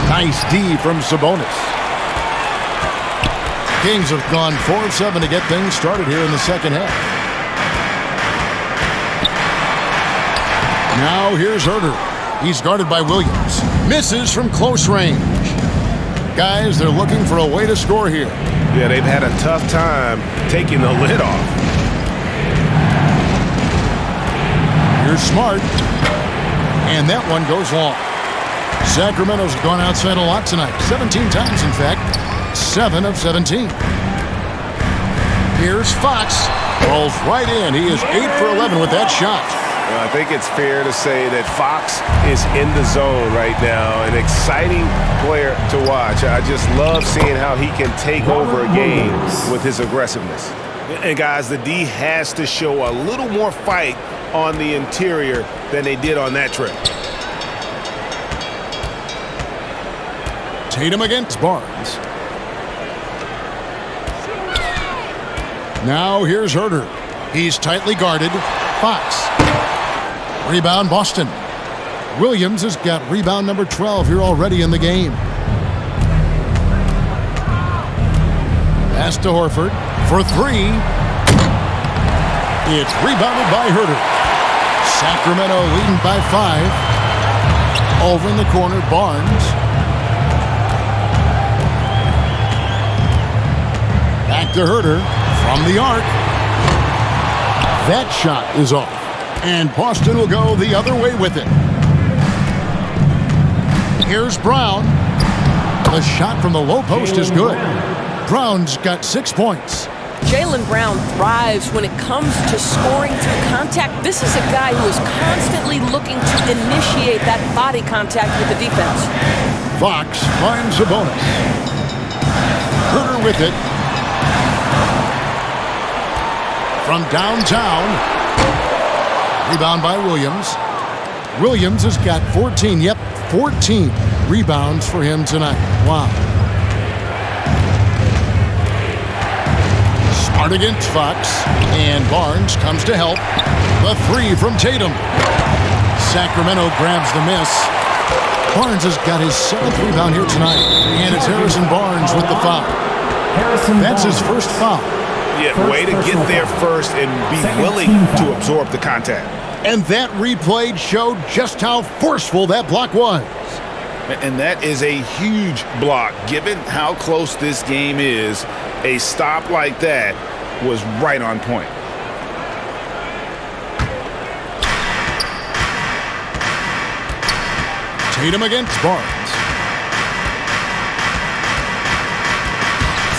A: Nice D from Sabonis. Kings have gone 4 of 7 to get things started here in the second half. Now here's Herter. He's guarded by Williams. Misses from close range. Guys, they're looking for a way to score here.
E: Yeah, they've had a tough time taking the lid off.
A: Here's Smart. And that one goes long. Sacramento's gone outside a lot tonight. 17 times, in fact. 7 of 17. Here's Fox. Rolls right in. He is 8 for 11 with that shot.
E: Well, I think it's fair to say that Fox is in the zone right now. An exciting player to watch. I just love seeing how he can take over a game with his aggressiveness. And guys, the D has to show a little more fight on the interior than they did on that trip.
A: Tatum against Barnes. Now here's Herter. He's tightly guarded. Fox. Rebound Boston. Williams has got rebound number 12 here already in the game. Pass to Horford for 3. It's rebounded by Herter. Sacramento leading by 5. Over in the corner, Barnes. Back to Herter from the arc. That shot is off. And Boston will go the other way with it. Here's Brown. The shot from the low post is good. Brown's got 6 points.
F: Jaylen Brown thrives when it comes to scoring through contact. This is a guy who is constantly looking to initiate that body contact with the defense.
A: Fox finds a bonus. Herter with it. From downtown. Rebound by Williams. Williams has got 14. Yep, 14 rebounds for him tonight. Wow. Smart against Fox. And Barnes comes to help. The 3 from Tatum. Sacramento grabs the miss. Barnes has got his 7th rebound here tonight. And it's Harrison Barnes with the foul. That's his first foul.
D: Yeah, way to get there first and be willing to absorb the contact.
A: And that replay showed just how forceful that block was.
D: And that is a huge block. Given how close this game is, a stop like that was right on point.
A: Tatum against Barnes.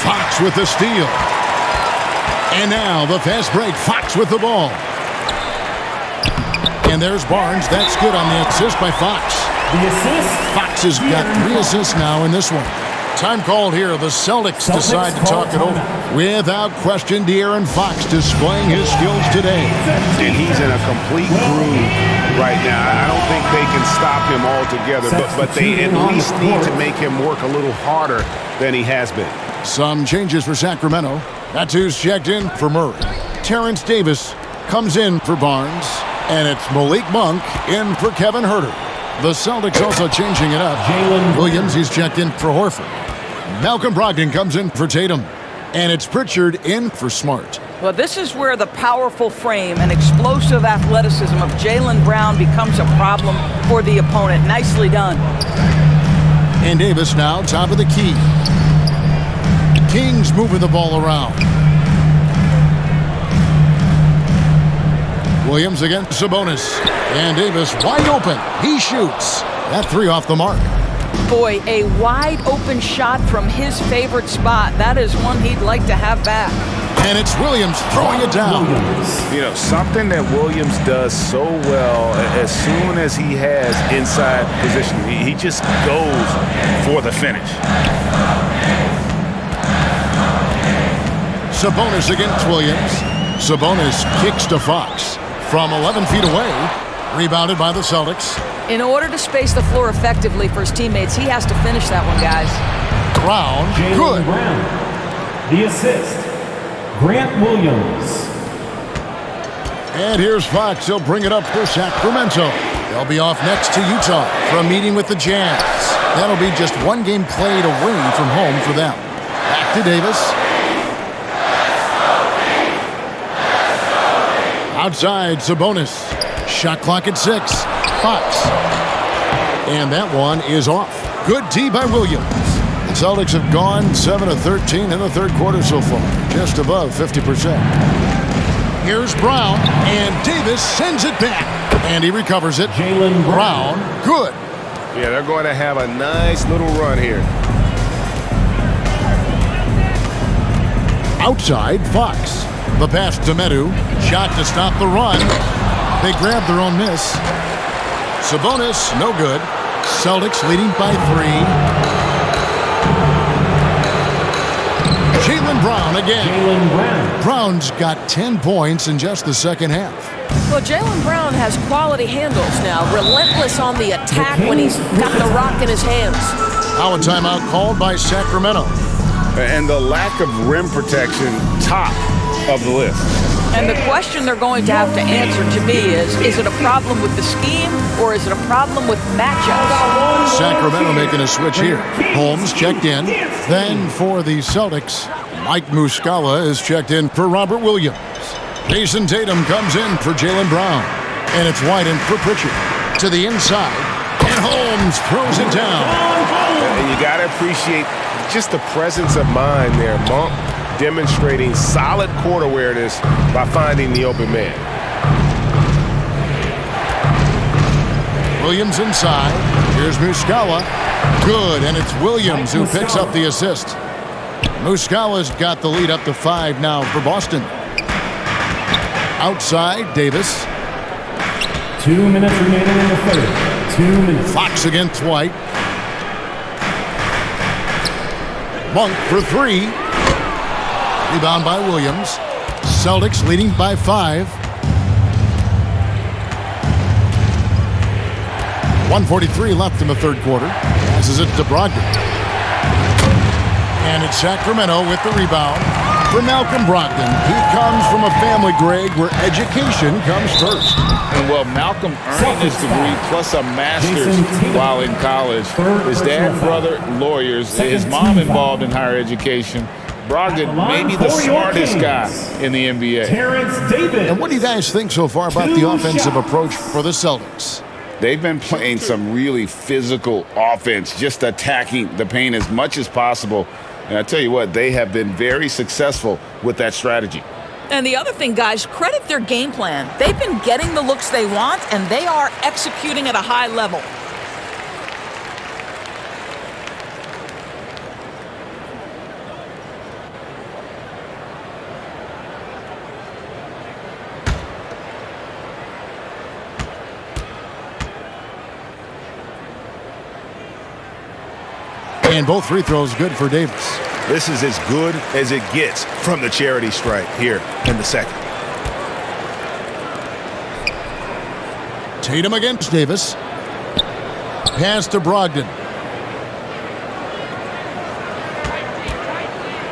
A: Fox with the steal. And now the fast break. Fox with the ball. And there's Barnes. That's good on the assist by Fox.
G: The assist.
A: Fox has got 3 assists now in this one. Time called here. The Celtics decide to talk it over. Without question, De'Aaron Fox displaying his skills today.
E: And he's in a complete groove right now. I don't think they can stop him altogether, but they at least need to make him work a little harder than he has been.
A: Some changes for Sacramento. That's who's checked in for Murray. Terrence Davis comes in for Barnes. And it's Malik Monk in for Kevin Herter. The Celtics also changing it up. Jaylen Williams, he's checked in for Horford. Malcolm Brogdon comes in for Tatum. And it's Pritchard in for Smart.
C: Well, this is where the powerful frame and explosive athleticism of Jaylen Brown becomes a problem for the opponent. Nicely done.
A: And Davis now top of the key. Kings moving the ball around. Williams against Sabonis. And Davis wide open. He shoots. That 3 off the mark.
C: Boy, a wide open shot from his favorite spot. That is one he'd like to have back.
A: And it's Williams throwing it down.
E: You know, something that Williams does so well, as soon as he has inside position, he just goes for the finish.
A: Sabonis against Williams. Sabonis kicks to Fox from 11 feet away. Rebounded by the Celtics.
C: In order to space the floor effectively for his teammates, he has to finish that one, guys.
A: Brown,
G: Jaylen
A: good.
G: Brown. The assist, Grant Williams.
A: And here's Fox. He'll bring it up for Sacramento. They'll be off next to Utah for a meeting with the Jazz. That'll be just one game played away from home for them. Back to Davis. Outside, Sabonis. Shot clock at 6. Fox. And that one is off. Good D by Williams. The Celtics have gone 7 of 13 in the third quarter so far. Just above 50%. Here's Brown, and Davis sends it back. And he recovers it.
G: Jaylen
A: Brown, good.
E: Yeah, they're going to have a nice little run here.
A: Outside, Fox. The pass to Medu. Shot to stop the run. They grab their own miss. Sabonis, no good. Celtics leading by 3. Jaylen Brown again.
G: Jaylen Brown.
A: Brown's got 10 points in just the second half.
F: Well, Jaylen Brown has quality handles now. Relentless on the attack when he's got the rock in his hands.
A: Now a timeout called by Sacramento.
D: And the lack of rim protection, top of the list.
C: And the question they're going to have to answer to me is it a problem with the scheme or is it a problem with matchups?
A: Sacramento making a switch here. Holmes checked in. Then for the Celtics, Mike Muscala is checked in for Robert Williams. Jayson Tatum comes in for Jaylen Brown. And it's White in for Pritchard. To the inside. And Holmes throws it down.
E: And you got to appreciate just the presence of mind there. Monk demonstrating solid court awareness by finding the open man.
A: Williams inside. Here's Muscala. Good, and it's Williams who picks up the assist. Muscala's got the lead up to 5 now for Boston. Outside, Davis.
G: 2 minutes remaining in the third. 2 minutes.
A: Fox against White. Monk for 3. Rebound by Williams. Celtics leading by 5. 1:43 left in the third quarter. Passes it to Brogdon. And it's Sacramento with the rebound for Malcolm Brogdon. He comes from a family, Greg, where education comes first.
D: And well, Malcolm earning this degree plus a master's while in college. His dad and brother, lawyers. His mom involved in higher education. Brogdon may be the smartest guy in the NBA.
A: And what do you guys think so far about the offensive approach for the Celtics?
D: They've been playing some really physical offense, just attacking the paint as much as possible. And I tell you what, they have been very successful with that strategy.
C: And the other thing, guys, credit their game plan. They've been getting the looks they want, and they are executing at a high level.
A: And both free throws good for Davis.
E: This is as good as it gets from the charity stripe here in the second.
A: Tatum against Davis. Pass to Brogdon.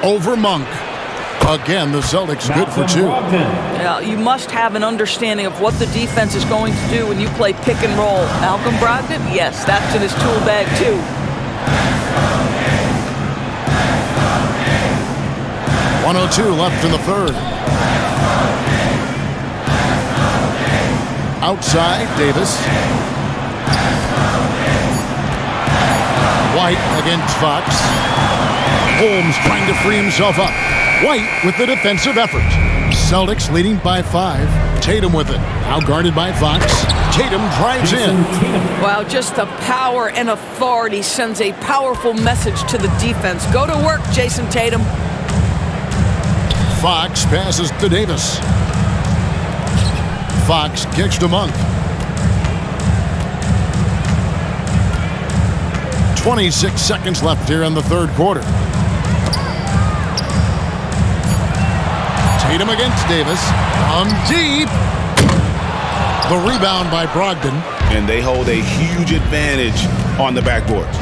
A: Over Monk. Again, the Celtics good for 2.
C: Yeah, you must have an understanding of what the defense is going to do when you play pick and roll. Malcolm Brogdon, yes, that's in his tool bag too. .102 left in the third.
A: Outside, Davis. White against Fox. Holmes trying to free himself up. White with the defensive effort. Celtics leading by 5. Tatum with it. Now guarded by Fox. Tatum drives in.
C: Wow, just the power and authority sends a powerful message to the defense. Go to work, Jayson Tatum.
A: Fox passes to Davis. Fox kicks to Monk. 26 seconds left here in the third quarter. Tatum against Davis. From deep. The rebound by Brogdon.
D: And they hold a huge advantage on the backboards.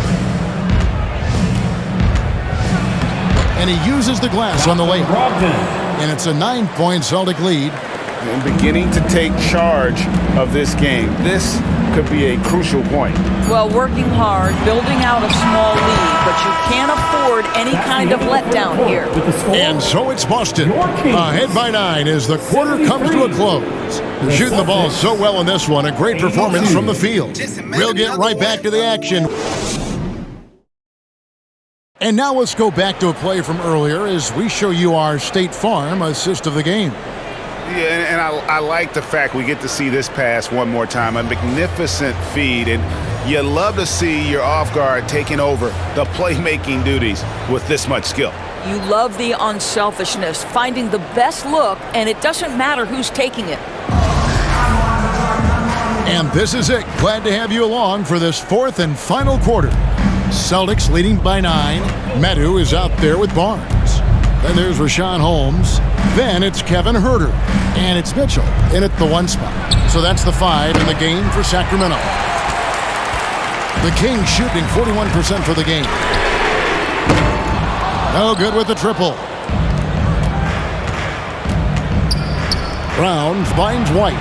A: And he uses the glass on the layup. And it's a 9-point Celtic lead.
D: And beginning to take charge of this game. This could be a crucial point.
C: Well, working hard, building out a small lead, but you can't afford any kind of letdown here.
A: And so it's Boston. Ahead by 9 as the quarter comes to a close. Shooting the ball so well in this one. A great performance from the field. We'll get right back to the action. And now let's go back to a play from earlier as we show you our State Farm assist of the game.
D: Yeah, and I like the fact we get to see this pass one more time. A magnificent feed, and you love to see your off guard taking over the playmaking duties with this much skill.
C: You love the unselfishness, finding the best look, and it doesn't matter who's taking it.
A: And this is it. Glad to have you along for this fourth and final quarter. Celtics leading by 9. Medu is out there with Barnes. Then there's Rashawn Holmes. Then it's Kevin Huerter. And it's Mitchell in at the 1 spot. So that's the 5 in the game for Sacramento. The Kings shooting 41% for the game. No good with the triple. Brown finds White.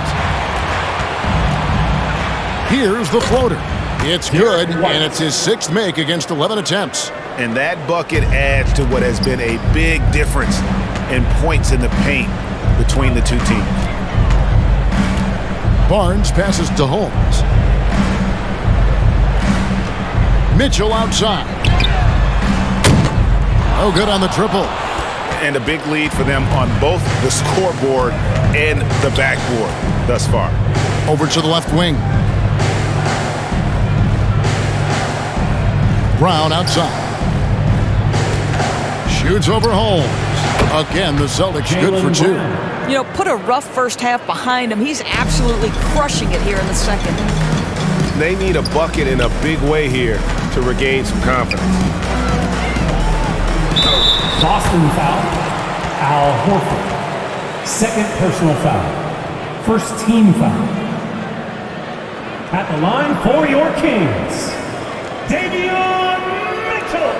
A: Here's the floater. It's good, and it's his 6th make against 11 attempts.
D: And that bucket adds to what has been a big difference in points in the paint between the two teams.
A: Barnes passes to Holmes. Mitchell outside. Oh, good on the triple.
D: And a big lead for them on both the scoreboard and the backboard thus far.
A: Over to the left wing. Brown outside. Shoots over Holmes. Again, the Celtics good for 2.
C: You know, put a rough first half behind him. He's absolutely crushing it here in the second.
E: They need a bucket in a big way here to regain some confidence.
G: Boston foul. Al Horford. 2nd personal foul. 1st team foul. At the line for your Kings, Davion Mitchell,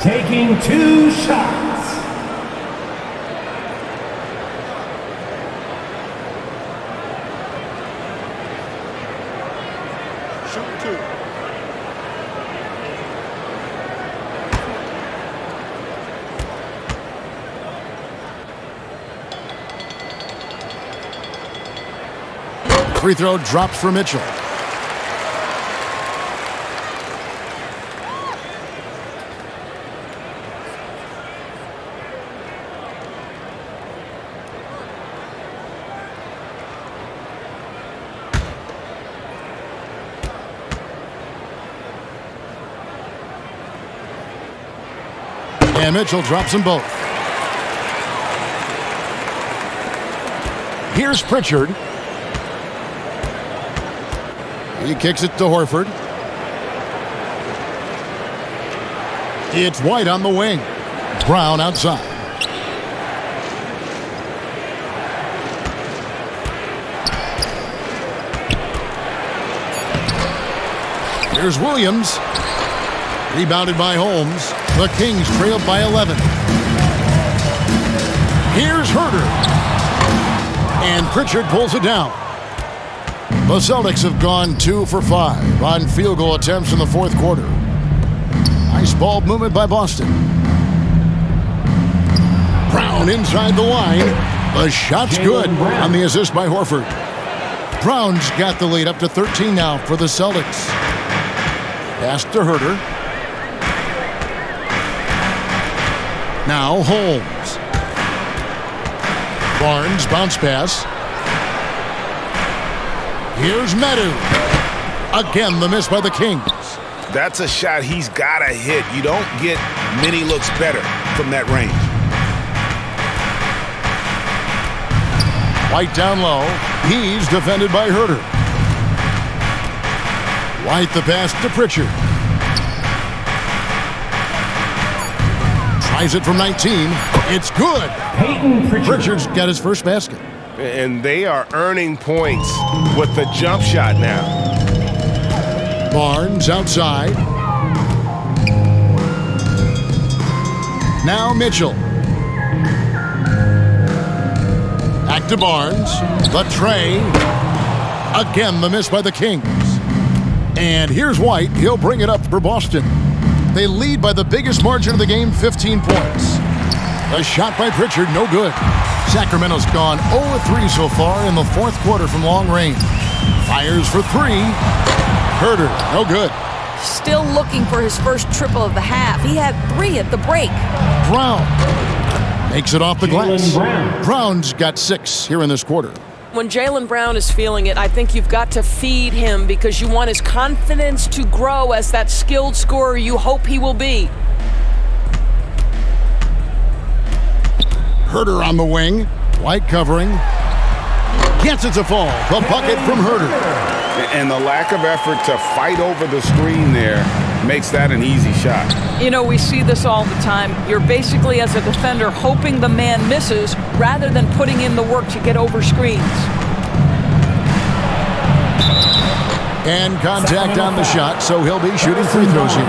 G: taking 2 shots.
L: Shoot 2.
A: Free throw drops for Mitchell. And Mitchell drops them both. Here's Pritchard. He kicks it to Horford. It's White on the wing. Brown outside. Here's Williams. Rebounded by Holmes. The Kings trailed by 11. Here's Huerter. And Pritchard pulls it down. The Celtics have gone 2 for 5 on field goal attempts in the 4th quarter. Nice ball movement by Boston. Brown inside the line. The shot's good on the assist by Horford. Brown's got the lead up to 13 now for the Celtics. Pass to Huerter. Now Holmes. Barnes bounce pass. Here's Medu. Again, the miss by the Kings.
D: That's a shot he's got to hit. You don't get many looks better from that range.
A: White down low. He's defended by Huerter. White the pass to Pritchard. Tries it from 19. It's good. Pritchard's got his first basket.
E: And they are earning points with the jump shot now.
A: Barnes outside. Now Mitchell. Back to Barnes. The tray. Again, the miss by the Kings. And here's White. He'll bring it up for Boston. They lead by the biggest margin of the game, 15 points. A shot by Pritchard, no good. Sacramento's gone 0-3 so far in the fourth quarter from long range. Fires for three. Herder, no good.
C: Still looking for his first triple of the half. He had 3 at the break.
A: Brown makes it off the glass. Brown's got 6 here in this quarter.
F: When Jaylen Brown is feeling it, I think you've got to feed him because you want his confidence to grow as that skilled scorer you hope he will be.
A: Herder on the wing. White covering. Gets it to fall. The bucket from Herder.
D: And the lack of effort to fight over the screen there makes that an easy shot.
C: You know, we see this all the time. You're basically, as a defender, hoping the man misses rather than putting in the work to get over screens.
A: And contact on the shot, so he'll be shooting free throws here.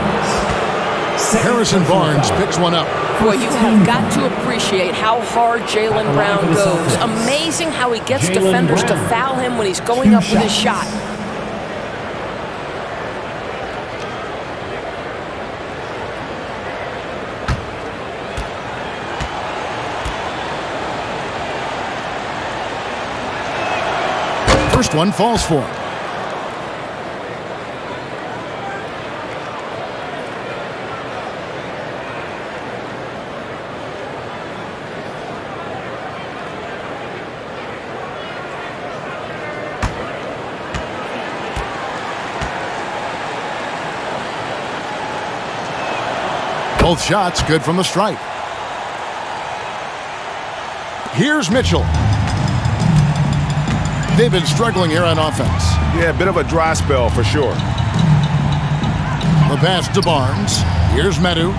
A: Harrison Barnes picks one up.
F: Boy, you have got to appreciate how hard Jaylen Brown goes. Amazing how he gets defenders to foul him when he's going up with his shot.
A: First one falls for him. Both shots good from the stripe. Here's Mitchell. They've been struggling here on offense.
E: Yeah, a bit of a dry spell for sure.
A: The pass to Barnes. Here's Medu.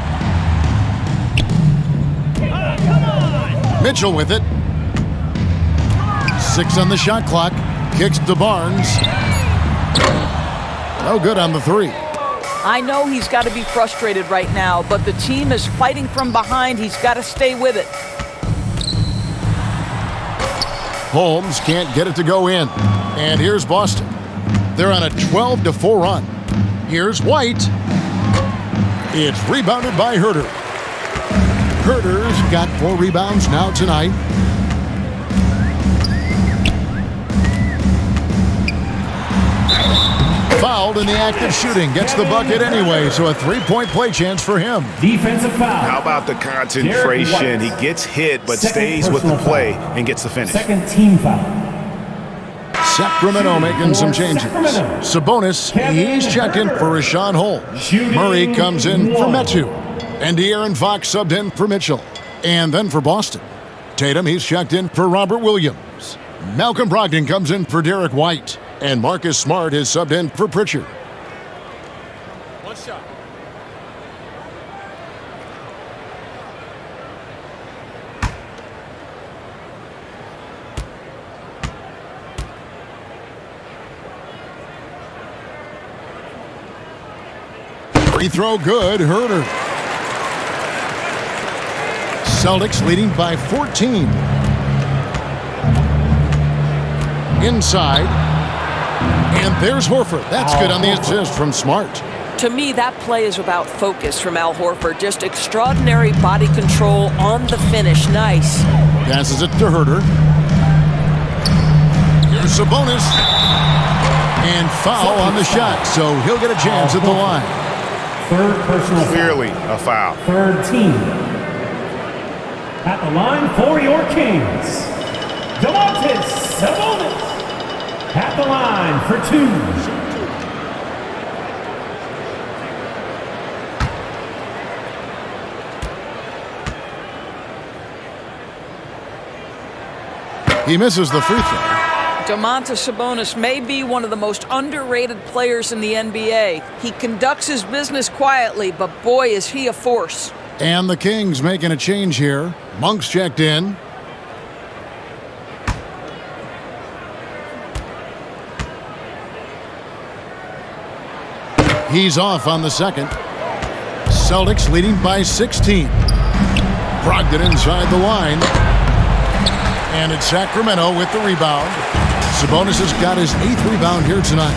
A: Mitchell with it. 6 on the shot clock. Kicks to Barnes. No good on the 3.
C: I know he's got to be frustrated right now, but the team is fighting from behind. He's got to stay with it.
A: Holmes can't get it to go in. And here's Boston. They're on a 12-4 run. Here's White. It's rebounded by Herder. Herder's got 4 rebounds now tonight. Fouled in the act of shooting. Gets the bucket anyway, so a 3-point play chance for him.
G: Defensive foul.
D: How about the concentration? He gets hit, but stays with the play and gets the finish.
G: Second team foul.
A: Sacramento making some changes. Sabonis, he's checked in for Rashawn Holmes. Murray comes in for Metu. And De'Aaron Fox subbed in for Mitchell. And then for Boston, Tatum, he's checked in for Robert Williams. Malcolm Brogdon comes in for Derek White. And Marcus Smart is subbed in for Pritchard.
J: One shot.
A: Free throw good, Herder. Celtics leading by 14. Inside. And there's Horford. That's good on the assist from Smart.
F: To me, that play is about focus from Al Horford. Just extraordinary body control on the finish. Nice.
A: Passes it to Herder. Here's Sabonis. And foul on the shot, so he'll get a chance at the line.
G: Third personal foul.
D: Clearly a foul.
G: Third team. At the line for your Kings, Sabonis. At the line for 2.
A: He misses the free throw.
C: Domantas Sabonis may be one of the most underrated players in the NBA. He conducts his business quietly, but boy, is he a force.
A: And the Kings making a change here. Monk's checked in. He's off on the second. Celtics leading by 16. Brogdon inside the line. And it's Sacramento with the rebound. Sabonis has got his 8th rebound here tonight.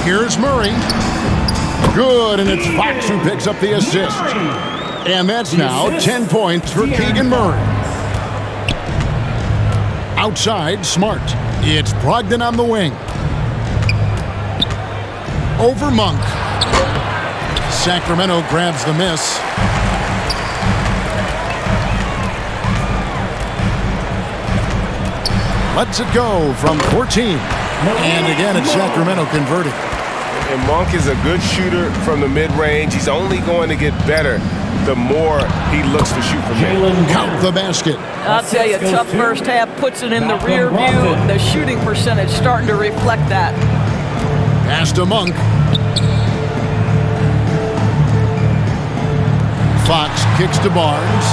A: Here's Murray. Good, and it's Fox who picks up the assist. And that's now 10 points for Keegan Murray. Outside, Smart. It's Brogdon on the wing. Over Monk. Sacramento grabs the miss. Lets it go from 14. And again, it's Sacramento converting.
E: And Monk is a good shooter from the mid-range. He's only going to get better the more he looks to shoot from there.
A: Count the basket.
C: I'll tell you, tough first half puts it in the rear view. The shooting percentage starting to reflect that.
A: Pass to Monk. Fox kicks to Barnes.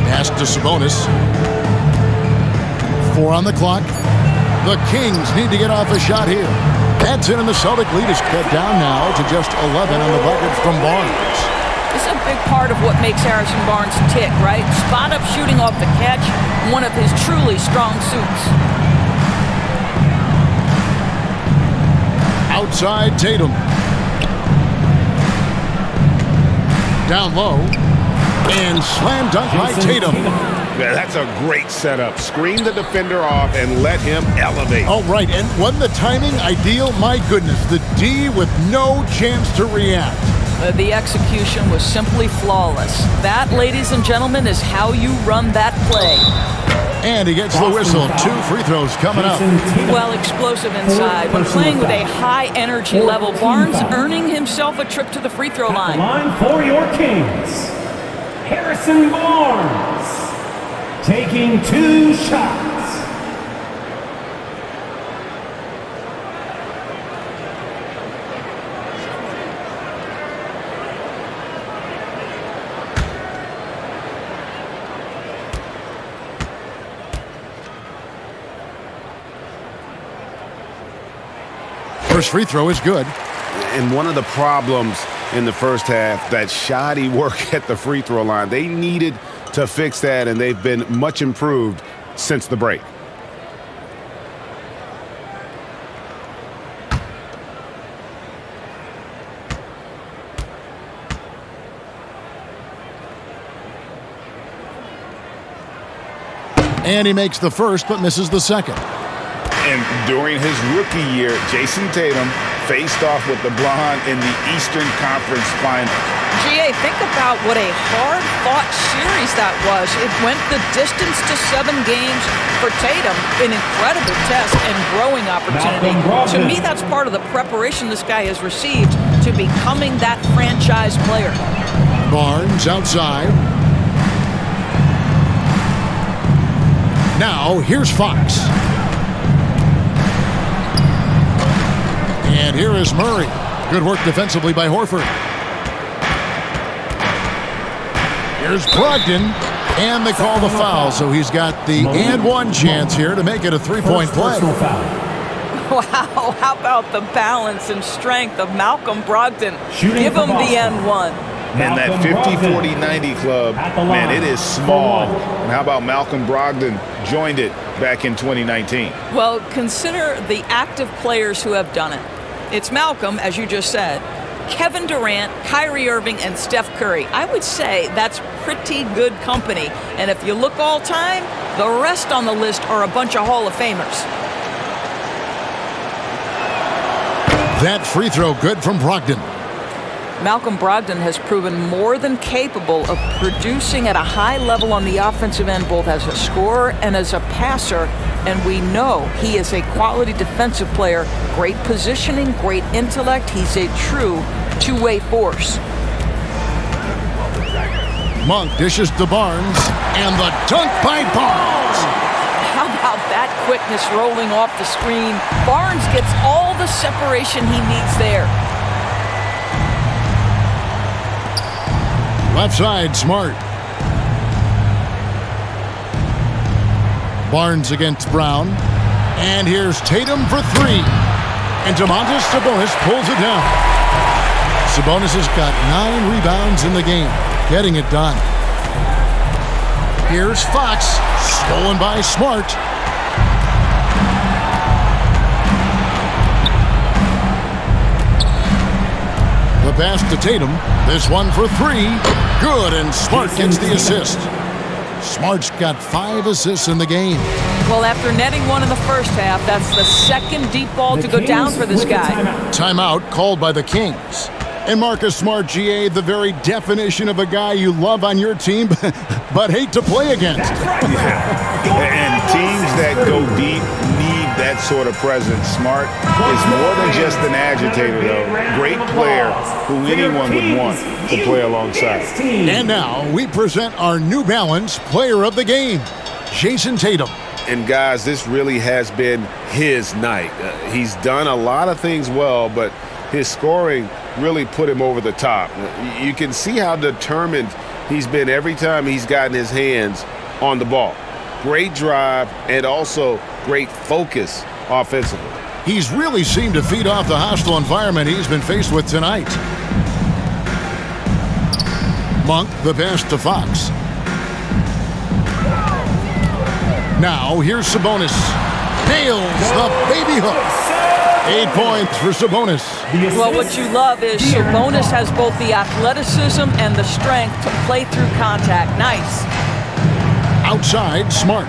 A: Pass to Sabonis. 4 on the clock. The Kings need to get off a shot here. That's in, and the Celtic lead is cut down now to just 11 on the bucket from Barnes.
C: This is a big part of what makes Harrison Barnes tick, right? Spot up shooting off the catch, one of his truly strong suits.
A: Outside Tatum. Down low. And slam dunk by Tatum.
D: Yeah, that's a great setup. Screen the defender off and let him elevate.
A: Oh, right. And wasn't the timing ideal? My goodness. The D with no chance to react.
C: The execution was simply flawless. That, ladies and gentlemen, is how you run that play.
A: And he gets the whistle. 2 free throws coming up.
C: Well, explosive inside. When playing with a high energy level, Barnes earning himself a trip to the free throw line.
G: Line for your Kings, Harrison Barnes, taking 2 shots.
A: First free throw is good.
D: And one of the problems in the first half, that shoddy work at the free throw line. They needed to fix that, and they've been much improved since the break.
A: And he makes the first, but misses the second.
D: And during his rookie year, Jayson Tatum faced off with the Blonde in the Eastern Conference Final.
C: GA, think about what a hard-fought series that was. It went the distance to 7 games for Tatum, an incredible test and growing opportunity. To me, that's part of the preparation this guy has received to becoming that franchise player.
A: Barnes outside. Now, here's Fox. And here is Murray. Good work defensively by Horford. Here's Brogdon. And they call the foul, so he's got the and one chance here to make it a 3-point play.
C: Wow, how about the balance and strength of Malcolm Brogdon? Give him the and one.
D: And that 50-40-90 club, man, it is small. And how about Malcolm Brogdon joined it back in 2019?
C: Well, consider the active players who have done it. It's Malcolm, as you just said, Kevin Durant, Kyrie Irving, and Steph Curry. I would say that's pretty good company. And if you look all time, the rest on the list are a bunch of Hall of Famers.
A: That free throw good from Brogdon.
C: Malcolm Brogdon has proven more than capable of producing at a high level on the offensive end, both as a scorer and as a passer. And we know he is a quality defensive player. Great positioning, great intellect. He's a true two-way force.
A: Monk dishes to Barnes, and the dunk by Barnes.
C: How about that quickness rolling off the screen? Barnes gets all the separation he needs there.
A: Left side, Smart. Barnes against Brown. And here's Tatum for three. And Domantas Sabonis pulls it down. Sabonis has got 9 rebounds in the game, getting it done. Here's Fox, stolen by Smart. The pass to Tatum. This one for three. Good, and Smart gets the assist. Smart's got 5 assists in the game.
C: Well, after netting one in the first half, that's the second deep ball to go down for this guy.
A: Timeout called by the Kings. And Marcus Smart, GA, the very definition of a guy you love on your team, but hate to play against.
D: Yeah. And teams that go deep need that sort of presence. Smart is more than just an agitator, though. Great player who anyone would want to play alongside.
A: And now we present our New Balance Player of the Game, Jayson Tatum.
E: And guys, this really has been his night. He's done a lot of things well, but his scoring really put him over the top. You can see how determined he's been every time he's gotten his hands on the ball. Great drive and also great focus offensively.
A: He's really seemed to feed off the hostile environment he's been faced with tonight. Monk, the pass to Fox. Now, here's Sabonis. Nails the baby hook. 8 points for Sabonis.
C: Well, what you love is Sabonis has both the athleticism and the strength to play through contact. Nice.
A: Outside, Smart.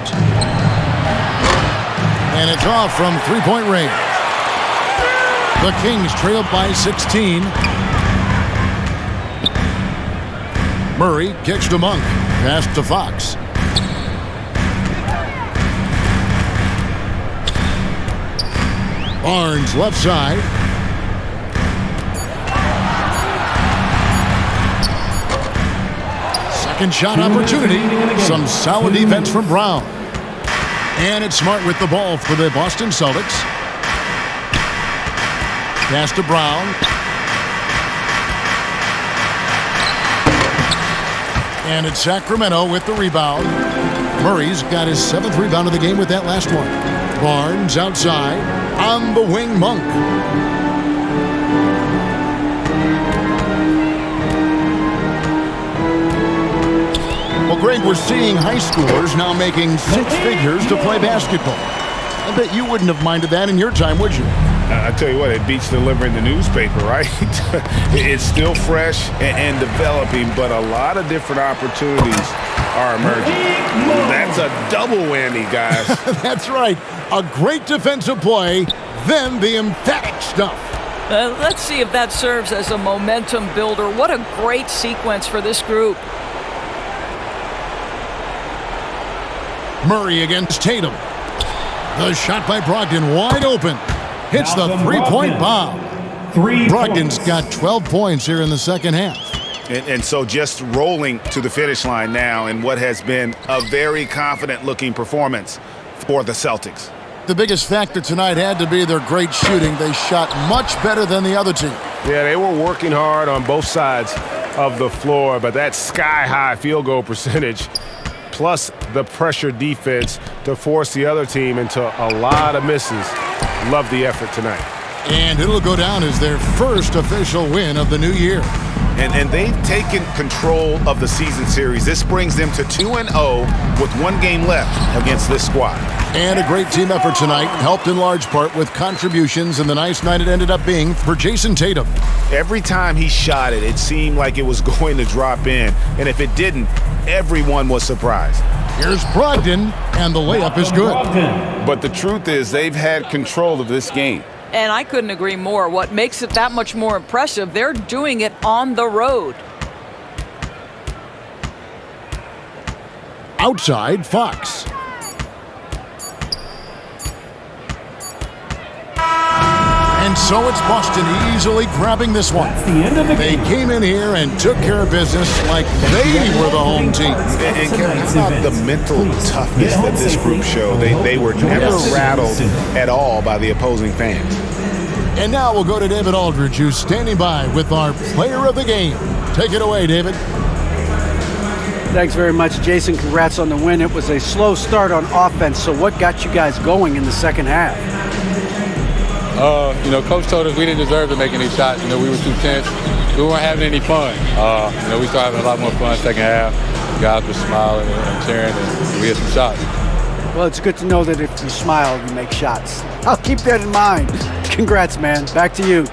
A: And it's off from three-point range. The Kings trail by 16. Murray kicks to Monk. Pass to Fox. Barnes left side. Second shot opportunity. Some solid defense from Brown. And it's Smart with the ball for the Boston Celtics. Pass to Brown. And it's Sacramento with the rebound. Murray's got his 7th rebound of the game with that last one. Barnes outside. On the wing, Monk. Well, Greg, we're seeing high schoolers now making 6 figures to play basketball. I bet you wouldn't have minded that in your time, would you?
D: I tell you what, it beats delivering the newspaper, right? It's still fresh and developing, but a lot of different opportunities are emerging. That's a double whammy, guys.
A: That's right. A great defensive play, then the emphatic stuff.
C: Let's see if that serves as a momentum builder. What a great sequence for this group.
A: Murray against Tatum. The shot by Brogdon wide open. Hits the three-point bomb. Brogdon's got 12 points here in the second half.
D: And so just rolling to the finish line now in what has been a very confident-looking performance for the Celtics.
A: The biggest factor tonight had to be their great shooting. They shot much better than the other team.
E: Yeah, they were working hard on both sides of the floor, but that sky-high field goal percentage plus the pressure defense to force the other team into a lot of misses. Love the effort tonight.
A: And it'll go down as their first official win of the new year.
D: And they've taken control of the season series. This brings them to 2-0 with 1 game left against this squad.
A: And a great team effort tonight, helped in large part with contributions, and the nice night it ended up being for Jayson Tatum.
D: Every time he shot it, it seemed like it was going to drop in. And if it didn't, everyone was surprised.
A: Here's Brogdon, and the layup is good.
D: But the truth is, they've had control of this game.
C: And I couldn't agree more. What makes it that much more impressive, they're doing it on the road.
A: Outside, Fox. And so it's Boston easily grabbing this one. They came in here and took care of business like they were the home team.
D: And how about the mental toughness that this group showed? They were never rattled at all by the opposing fans.
A: And now we'll go to David Aldridge, who's standing by with our player of the game. Take it away, David.
B: Thanks very much, Jayson. Congrats on the win. It was a slow start on offense, so what got you guys going in the second half?
M: Coach told us we didn't deserve to make any shots. We were too tense. We weren't having any fun. We started having a lot more fun second half. Guys were smiling and cheering, and we had some shots.
B: Well, it's good to know that if you smile, you make shots. I'll keep that in mind. Congrats, man. Back to you.